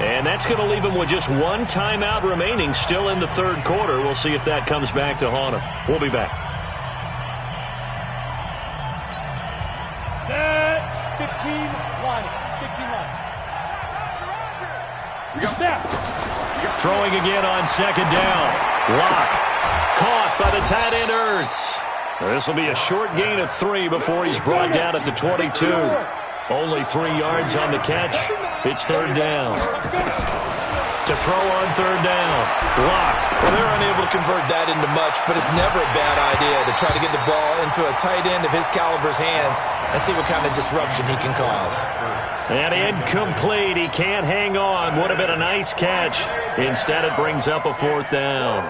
[SPEAKER 1] And that's going to leave him with just 1 timeout remaining still in the 3rd quarter. We'll see if that comes back to haunt him. We'll be back.
[SPEAKER 3] Set. 15 line. 15 line. We got that.
[SPEAKER 1] Throwing again on 2nd down. Lock. Caught by the tight end, Ertz. This will be a short gain of 3 before he's brought down at the 22. Only 3 yards on the catch. It's 3rd down. to throw on third down. Lock.
[SPEAKER 4] Well, they're unable to convert that into much, but it's never a bad idea to try to get the ball into a tight end of his caliber's hands and see what kind of disruption he can cause.
[SPEAKER 1] And incomplete. He can't hang on. Would have been a nice catch. Instead, it brings up a fourth down.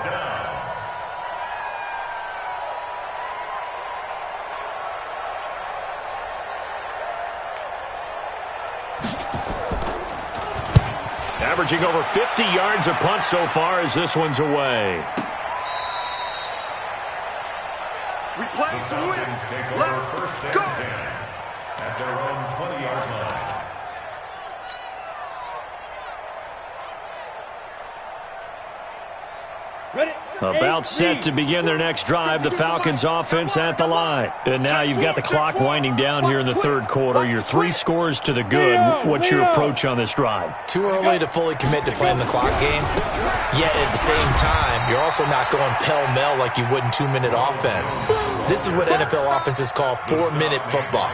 [SPEAKER 1] Averaging over 50 yards a punt so far as this one's away.
[SPEAKER 2] We play to win.
[SPEAKER 5] Take over first and 10 at their own 20-yard line.
[SPEAKER 3] Ready?
[SPEAKER 1] About set to begin their next drive, the Falcons offense at the line. And now you've got the clock winding down here in the third quarter. You're 3 scores to the good. What's your approach on this drive?
[SPEAKER 4] Too early to fully commit to playing the clock game. Yet at the same time, you're also not going pell-mell like you would in 2-minute offense. This is what NFL offenses call 4-minute football.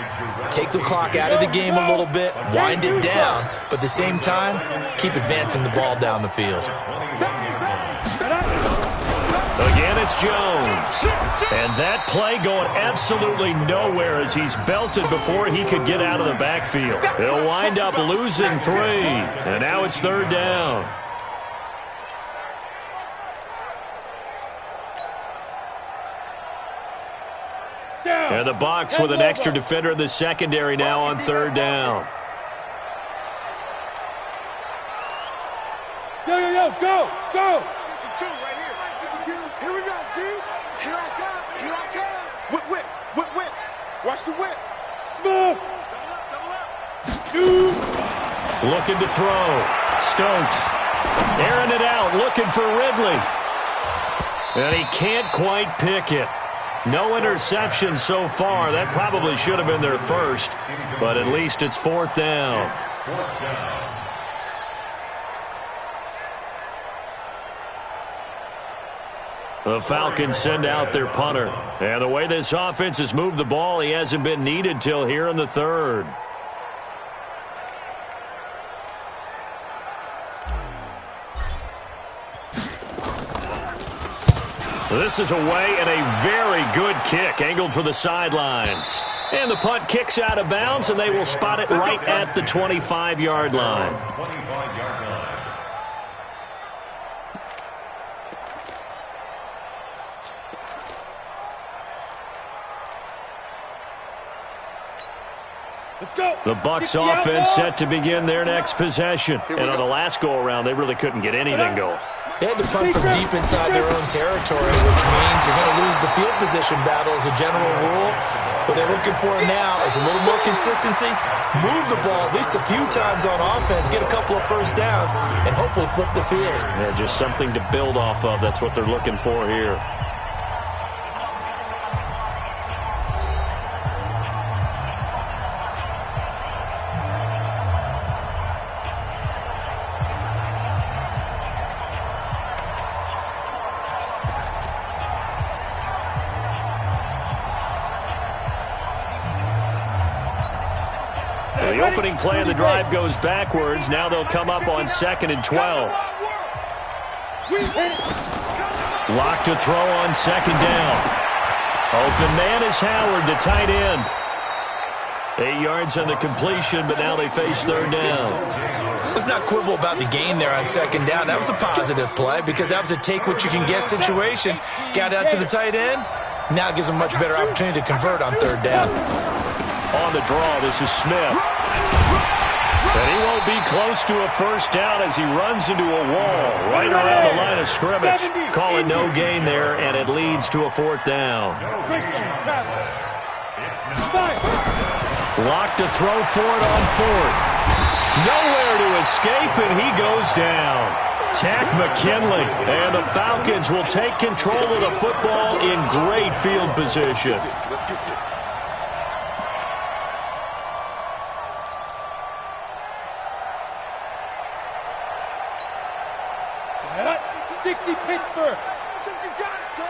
[SPEAKER 4] Take the clock out of the game a little bit, wind it down, but at the same time, keep advancing the ball down the field.
[SPEAKER 1] Again, it's Jones. And that play going absolutely nowhere as he's belted before he could get out of the backfield. He'll wind up losing 3. And now it's third down. And the Bucs with an extra defender in the secondary now on third down.
[SPEAKER 3] Yo, yo, yo, go, go.
[SPEAKER 2] Here we go, D. Here I come. Here I come. Whip, whip, whip, whip. Watch the whip.
[SPEAKER 3] Smoke.
[SPEAKER 2] Double up.
[SPEAKER 3] Shoot.
[SPEAKER 1] Looking to throw. Stokes. Airing it out. Looking for Ridley. And he can't quite pick it. No interception so far. That probably should have been their first. But at least it's fourth down.
[SPEAKER 5] Fourth down.
[SPEAKER 1] The Falcons send out their punter. And the way this offense has moved the ball, he hasn't been needed till here in the third. This is away and a very good kick, angled for the sidelines. And the punt kicks out of bounds, and they will spot it right at the 25-yard line.
[SPEAKER 5] 25-yard line.
[SPEAKER 3] Let's go.
[SPEAKER 1] The Bucs offense set to begin their next possession. And on the last go-around, they really couldn't get anything going.
[SPEAKER 4] They had to punt from deep inside their own territory, which means you're going to lose the field position battle as a general rule. What they're looking for now is a little more consistency, move the ball at least a few times on offense, get a couple of first downs, and hopefully flip the field.
[SPEAKER 1] Yeah, just something to build off of. That's what they're looking for here. The opening play of the drive goes backwards. Now they'll come up on 2nd and 12. Lock to throw on 2nd down. Open man is Howard, the tight end. 8 yards on the completion, but now they face third down.
[SPEAKER 4] Let's not quibble about the gain there on 2nd down. That was a positive play because that was a take-what-you-can-get situation. Got out to the tight end. Now it gives them a much better opportunity to convert on third down.
[SPEAKER 1] On the draw, this is Smith. And he won't be close to a first down as he runs into a wall right around the line of scrimmage. Calling no gain there, and it leads to a fourth down. Lock to throw for it on 4th. Nowhere to escape, and he goes down. Tack McKinley, and the Falcons will take control of the football in great field position.
[SPEAKER 2] Let's get this.
[SPEAKER 3] 60 Pittsburgh.
[SPEAKER 2] I think you got it, son.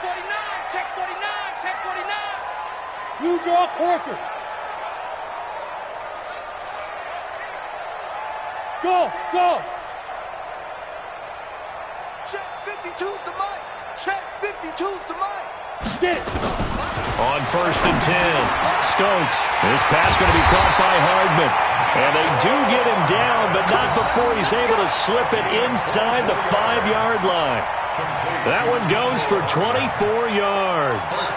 [SPEAKER 3] 49, check 49, check 49. Blue draw corkers. Go, go.
[SPEAKER 2] Check 52's the mic. Check 52's the mic.
[SPEAKER 3] Get it.
[SPEAKER 1] On 1st and 10, Stokes. This pass going to be caught by Hardman. And they do get him down, but not before he's able to slip it inside the 5-yard line. That one goes for 24 yards.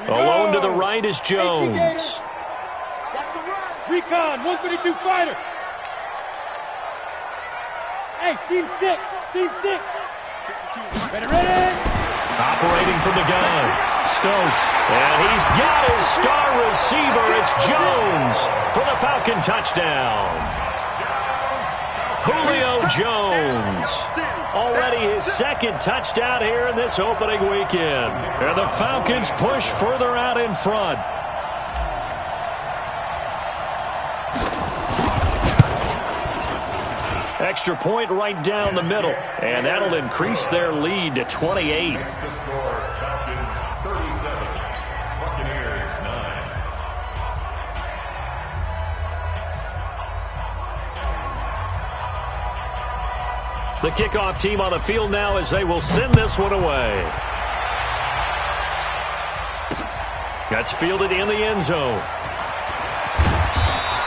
[SPEAKER 1] Alone to the right is Jones.
[SPEAKER 3] Recon, 132 fighter. Hey, seam 6. Seam 6. Ready.
[SPEAKER 1] Operating from the gun. Stokes. And he's got his star receiver. It's Jones for the Falcon touchdown. Julio Jones. Already his second touchdown here in this opening weekend. And the Falcons push further out in front. Extra point right down the middle. And that'll increase their lead to 28.
[SPEAKER 5] Makes the score Falcons 37, Buccaneers 9.
[SPEAKER 1] The kickoff team on the field now as they will send this one away. That's fielded in the end zone.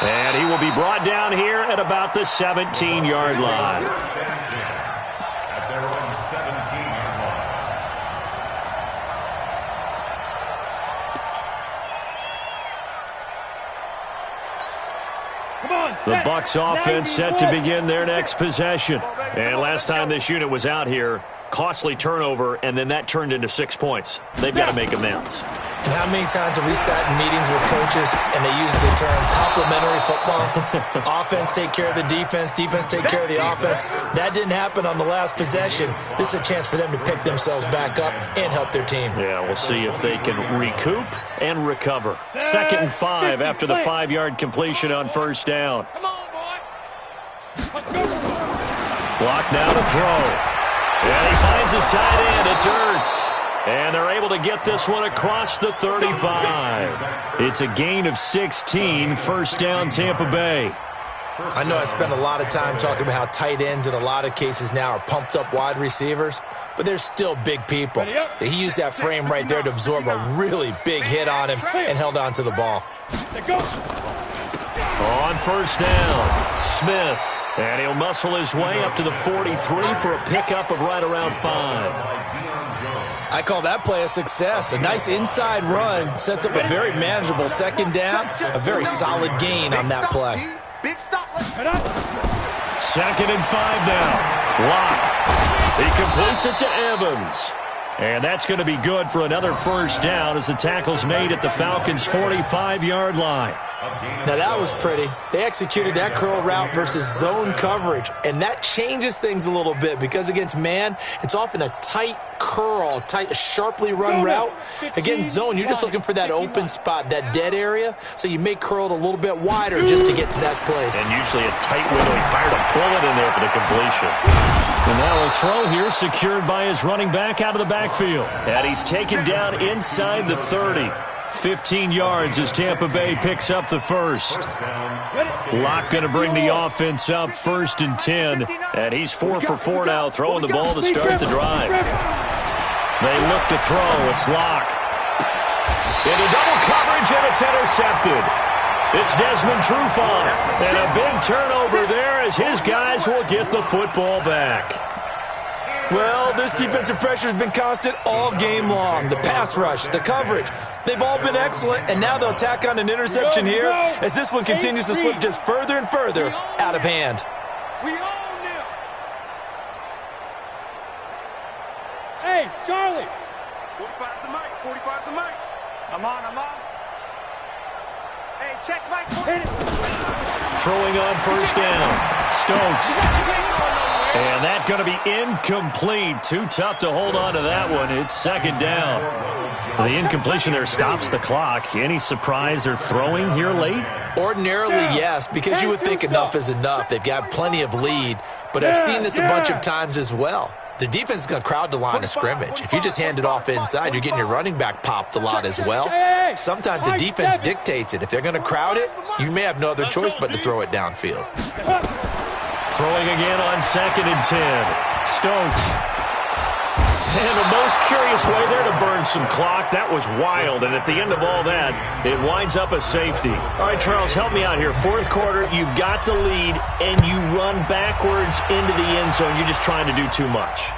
[SPEAKER 1] And he will be brought down here at about the 17-yard line.
[SPEAKER 5] At their own 17-yard line.
[SPEAKER 1] The Bucs offense set to begin their next possession. And last time this unit was out here, costly turnover, and then that turned into 6 points. They've got to make amends.
[SPEAKER 4] And how many times have we sat in meetings with coaches and they use the term complementary football? Offense take care of the defense, defense take care of the offense. That didn't happen on the last possession. This is a chance for them to pick themselves back up and help their team.
[SPEAKER 1] Yeah, we'll see if they can recoup and recover. 2nd and 5 after the 5-yard completion on 1st down.
[SPEAKER 3] Come on, boy.
[SPEAKER 1] Block now to throw. And he finds his tight end. It's Ertz. And they're able to get this one across the 35. It's a gain of 16, 1st down Tampa Bay.
[SPEAKER 4] I know I spent a lot of time talking about how tight ends in a lot of cases now are pumped up wide receivers, but they're still big people. He used that frame right there to absorb a really big hit on him and held on to the ball.
[SPEAKER 1] On 1st down, Smith. And he'll muscle his way up to the 43 for a pickup of right around 5.
[SPEAKER 4] I call that play a success. A nice inside run sets up a very manageable 2nd down. A very solid gain on that play.
[SPEAKER 1] 2nd and 5 now. Lock. He completes it to Evans. And that's going to be good for another 1st down as the tackle's made at the Falcons' 45-yard line.
[SPEAKER 4] Now that was pretty. They executed that curl route versus zone coverage, and that changes things a little bit because against man, it's often a tight curl, a sharply run route. Against zone, you're just looking for that open spot, that dead area, so you may curl it a little bit wider just to get to that place.
[SPEAKER 1] And usually a tight window. He fired a bullet in there for the completion. And now a throw here secured by his running back out of the backfield. And he's taken down inside the 30. 15 yards as Tampa Bay picks up the 1st. Locke going to bring the offense up 1st and 10. And he's 4 for 4 now, throwing the ball to start the drive. They look to throw. It's Locke. Into double coverage, and it's intercepted. It's Desmond Trufant. And a big turnover there as his guys will get the football back.
[SPEAKER 4] Well, this defensive pressure has been constant all game long. The pass rush, the coverage, they've all been excellent, and now they'll tack on an interception here as this one continues to slip just further and further out of hand.
[SPEAKER 3] We own them. Hey, Charlie.
[SPEAKER 2] 45's the mic. 45's the mic.
[SPEAKER 3] I'm on. Hey, check Mike. Hit it.
[SPEAKER 1] Throwing on 1st down. Stokes. And that's going to be incomplete. Too tough to hold on to that one. It's 2nd down. The incompletion there stops the clock. Any surprise they're throwing here late?
[SPEAKER 4] Ordinarily, yes, because you would think enough is enough. They've got plenty of lead, but I've seen this a bunch of times as well. the defense is going to crowd the line of scrimmage. If you just hand it off inside, you're getting your running back popped a lot as well. Sometimes the defense dictates it. If they're going to crowd it, you may have no other choice but to throw it downfield.
[SPEAKER 1] Throwing again on 2nd and 10. Stokes. And the most curious way there to burn some clock. That was wild. And at the end of all that, it winds up a safety. All right, Charles, help me out here. 4th quarter, you've got the lead, and you run backwards into the end zone. You're just trying to do too much.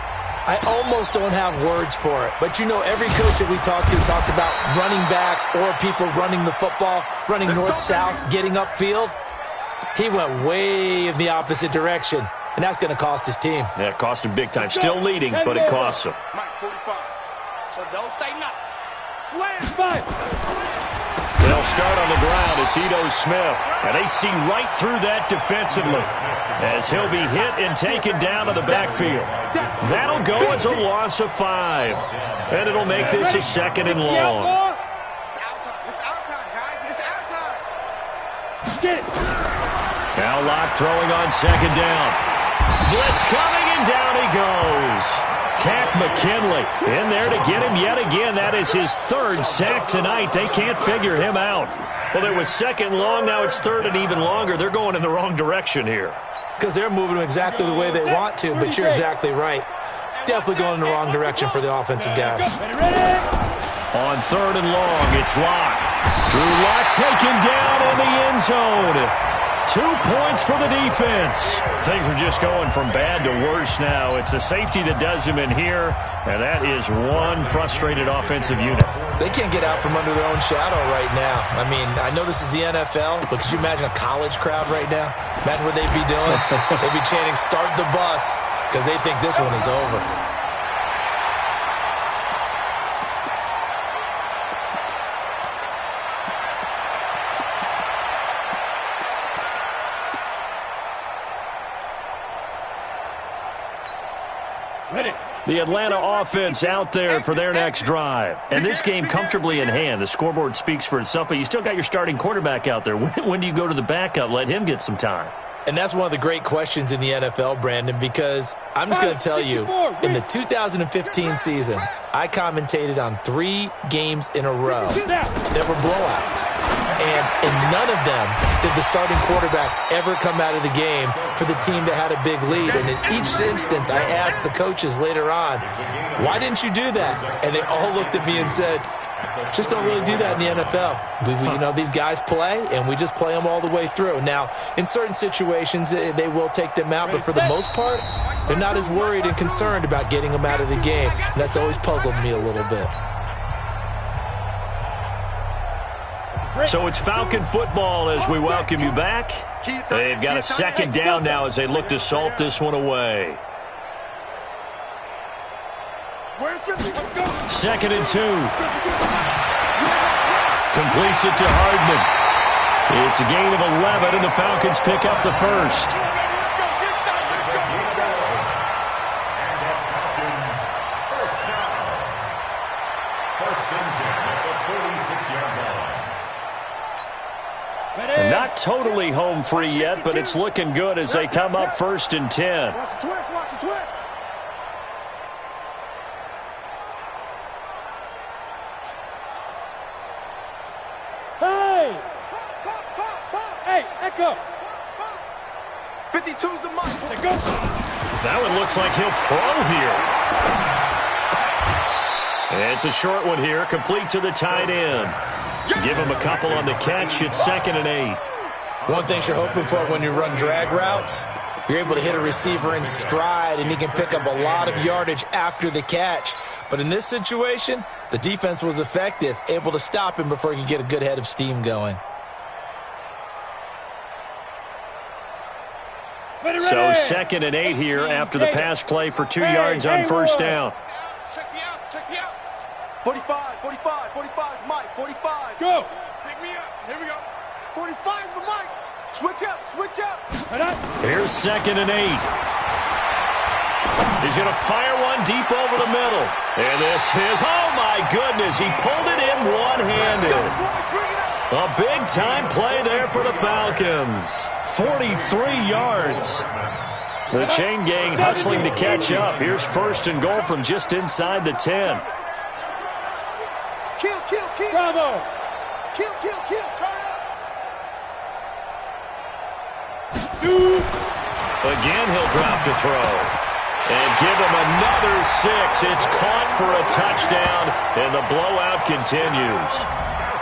[SPEAKER 4] I almost don't have words for it. But, you know, every coach that we talk to talks about running backs or people running the football, running north-south, getting upfield. He went way in the opposite direction. And that's going to cost his team.
[SPEAKER 1] Yeah, it cost him big time. Still leading, but it costs him.
[SPEAKER 3] Mike, 45. So don't say nothing. Slam.
[SPEAKER 1] They'll start on the ground. It's Ito Smith. And they see right through that defensively as he'll be hit and taken down to the backfield. That'll go as a loss of 5. And it'll make this a 2nd and long.
[SPEAKER 2] It's our time. It's our time, guys. It's our time.
[SPEAKER 3] Get it.
[SPEAKER 1] Now Locke throwing on 2nd down. Blitz coming, and down he goes. Tack McKinley in there to get him yet again. That is his 3rd sack tonight. They can't figure him out. Well, it was 2nd long. Now it's 3rd and even longer. They're going in the wrong direction here.
[SPEAKER 4] Because they're moving exactly the way they want to, but you're exactly right. Definitely going in the wrong direction for the offensive guys.
[SPEAKER 1] On 3rd and long, it's Locke. Drew Locke taken down in the end zone. 2 points for the defense. Things are just going from bad to worse now. It's a safety that does him in here, and that is one frustrated offensive unit.
[SPEAKER 4] They can't get out from under their own shadow right now. I mean, I know this is the NFL, but could you imagine a college crowd right now? Imagine what they'd be doing. They'd be chanting, "Start the bus," because they think this one is over.
[SPEAKER 1] The Atlanta offense out there for their next drive. And this game comfortably in hand. The scoreboard speaks for itself, but you still got your starting quarterback out there. When do you go to the backup? Let him get some time.
[SPEAKER 4] And that's one of the great questions in the NFL, Brandon, because I'm just going to tell you, in the 2015 season, I commentated on 3 games in a row that were blowouts. And in none of them did the starting quarterback ever come out of the game for the team that had a big lead. And in each instance, I asked the coaches later on, why didn't you do that? And they all looked at me and said, just don't really do that in the NFL. You know, these guys play, and we just play them all the way through. Now, in certain situations, they will take them out, but for the most part, they're not as worried and concerned about getting them out of the game. And that's always puzzled me a little bit.
[SPEAKER 1] So it's Falcon football as we welcome you back. They've got a 2nd down now as they look to salt this one away. 2nd and 2. Completes it to Hardman. It's a gain of 11, and the Falcons pick up the 1st. Not totally home free yet, but it's looking good as they come up 1st and 10.
[SPEAKER 2] Watch the twist, watch the twist.
[SPEAKER 3] Hey! Hey, Echo!
[SPEAKER 2] 52's the mic.
[SPEAKER 1] That one looks like he'll throw here. It's a short one here, complete to the tight end. Give him a couple on the catch. It's 2nd and 8.
[SPEAKER 4] One thing you're hoping for when you run drag routes, you're able to hit a receiver in stride, and he can pick up a lot of yardage after the catch. But in this situation, the defense was effective, able to stop him before he could get a good head of steam going.
[SPEAKER 1] So 2nd and 8 here after the pass play for 2 yards on 1st down.
[SPEAKER 2] Check me out, check me out. 45, 45, 45, Mike, 45.
[SPEAKER 3] Go!
[SPEAKER 2] Pick me up, here we go. 45's the mic. Switch up, switch up.
[SPEAKER 1] Here's 2nd and 8. He's going to fire one deep over the middle. And this is, oh my goodness, he pulled it in one-handed. A big-time play there for the Falcons. 43 yards. The chain gang hustling to catch up. Here's 1st and goal from just inside the 10.
[SPEAKER 2] Kill, kill, kill.
[SPEAKER 3] Bravo.
[SPEAKER 2] Kill, kill, kill. Turn up.
[SPEAKER 1] Again, he'll drop to throw. And give him another 6. It's caught for a touchdown, and the blowout continues.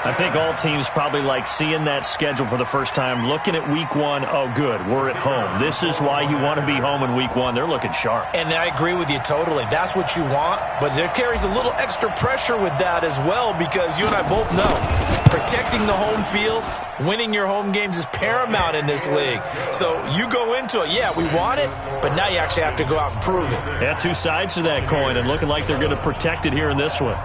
[SPEAKER 1] I think all teams probably like seeing that schedule for the first time, looking at week 1. Oh, good, we're at home. This is why you want to be home in week 1. They're looking sharp.
[SPEAKER 4] And I agree with you totally. That's what you want, but there carries a little extra pressure with that as well, because you and I both know protecting the home field, winning your home games is paramount in this league. So you go into it, yeah, we want it, but now you actually have to go out and prove it.
[SPEAKER 1] Yeah, 2 sides to that coin, and looking like they're going to protect it here in this one.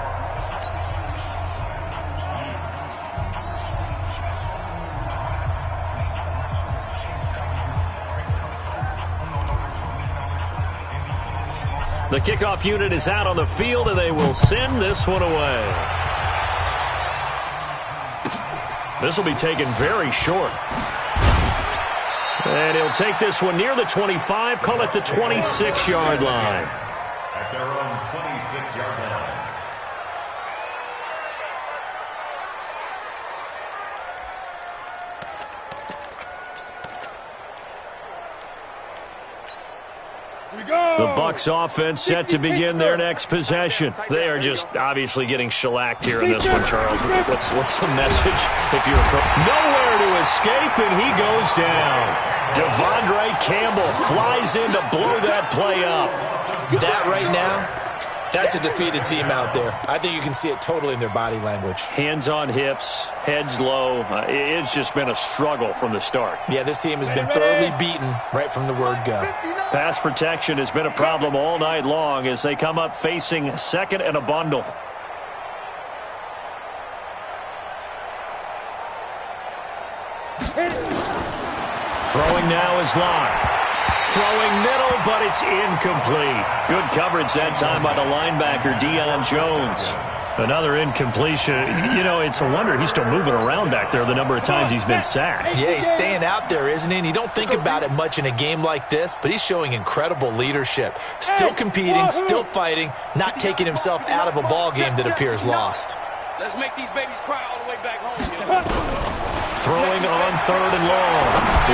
[SPEAKER 1] The kickoff unit is out on the field, and they will send this one away. This will be taken very short. And he'll take this one near the 25, call it the 26-yard line.
[SPEAKER 5] At their own 26-yard line.
[SPEAKER 1] The Bucs offense set to begin their next possession. They are just obviously getting shellacked here in this one, Charles. What's the message if you're nowhere to escape, and he goes down. Devondre Campbell flies in to blow that play up.
[SPEAKER 4] That right now, that's a defeated team out there. I think you can see it totally in their body language.
[SPEAKER 1] Hands on hips, heads low. It's just been a struggle from the start.
[SPEAKER 4] Yeah, this team has been thoroughly beaten right from the word go.
[SPEAKER 1] Pass protection has been a problem all night long as they come up facing 2nd and a bundle. Throwing now is Locke. Throwing middle, but it's incomplete. Good coverage that time by the linebacker, Deion Jones. Another incompletion. You know, it's a wonder he's still moving around back there the number of times he's been sacked.
[SPEAKER 4] Yeah, he's staying out there, isn't he? And you don't think about it much in a game like this, but he's showing incredible leadership. Still competing, still fighting, not taking himself out of a ball game that appears lost.
[SPEAKER 3] Let's make these babies cry all the way back home.
[SPEAKER 1] Throwing on 3rd and long.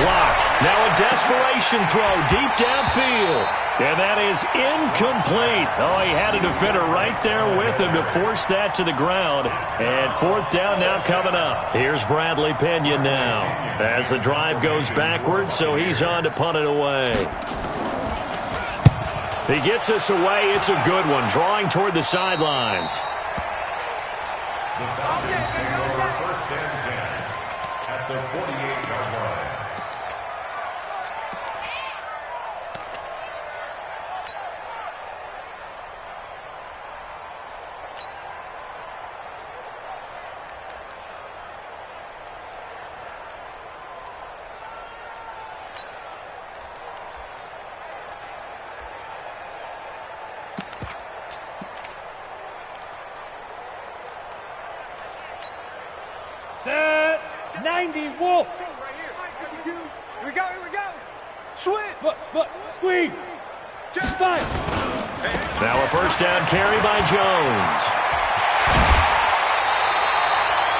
[SPEAKER 1] Locke. Now a desperation throw deep downfield. And that is incomplete. Oh, he had a defender right there with him to force that to the ground. And 4th down now coming up. Here's Bradley Pena now as the drive goes backwards, so he's on to punt it away. He gets us away. It's a good one, drawing toward the sidelines.
[SPEAKER 5] The Falcons score 1st and 10 at the 48-yard line.
[SPEAKER 3] Set. 90, Wolf.
[SPEAKER 2] Here we go, here we go. Switch.
[SPEAKER 3] Look, squeeze. Fight.
[SPEAKER 1] Now a 1st down carry by Jones.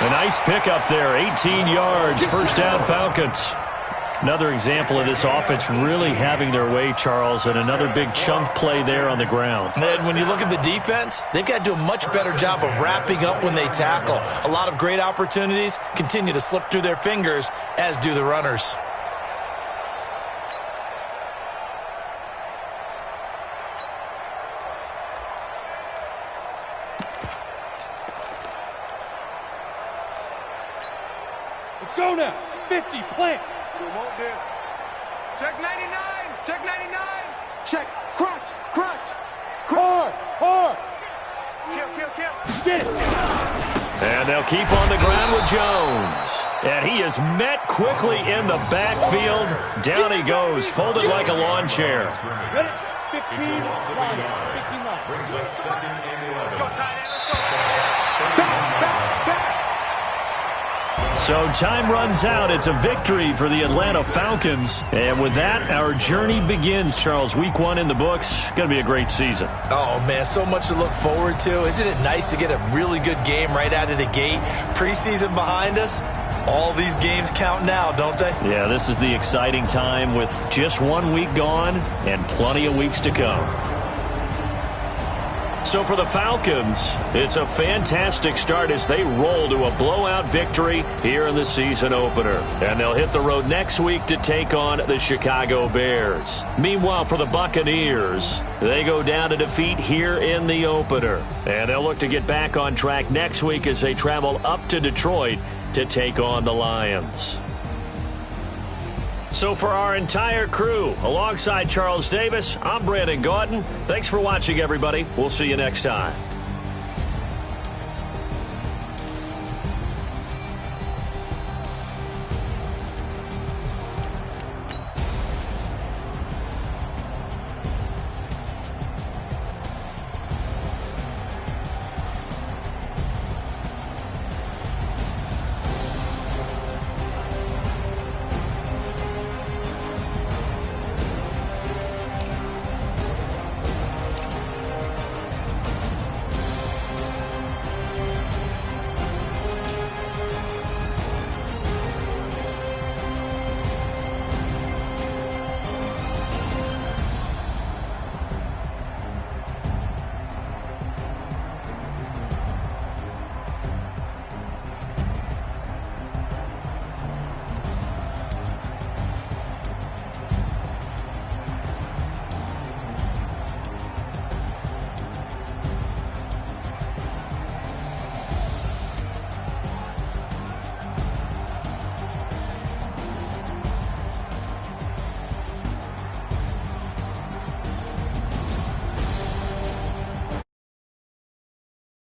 [SPEAKER 1] A nice pickup there, 18 yards, 1st down Falcons. Another example of this offense really having their way, Charles, and another big chunk play there on the ground.
[SPEAKER 4] And when you look at the defense, they've got to do a much better job of wrapping up when they tackle. A lot of great opportunities continue to slip through their fingers, as do the runners.
[SPEAKER 3] Let's go now. 50, plant.
[SPEAKER 2] We want this. Check 99. Check 99. Check. Crunch. Crunch.
[SPEAKER 3] Hard.
[SPEAKER 2] Kill.
[SPEAKER 3] Get it.
[SPEAKER 1] And they'll keep on the ground with Jones. And he is met quickly in the backfield. Down he goes, folded like a lawn chair.
[SPEAKER 3] Ready? 15 line. 16 line.
[SPEAKER 5] Brings up 2nd and 11.
[SPEAKER 3] Let's go, tight end. Let's go.
[SPEAKER 2] Back.
[SPEAKER 1] So time runs out. It's a victory for the Atlanta Falcons. And with that, our journey begins, Charles. Week 1 in the books. Going to be a great season.
[SPEAKER 4] Oh, man, so much to look forward to. Isn't it nice to get a really good game right out of the gate? Preseason behind us. All these games count now, don't they?
[SPEAKER 1] Yeah, this is the exciting time with just 1 week gone and plenty of weeks to come. So for the Falcons, it's a fantastic start as they roll to a blowout victory here in the season opener. And they'll hit the road next week to take on the Chicago Bears. Meanwhile, for the Buccaneers, they go down to defeat here in the opener. And they'll look to get back on track next week as they travel up to Detroit to take on the Lions. So for our entire crew, alongside Charles Davis, I'm Brandon Gaudin. Thanks for watching, everybody. We'll see you next time.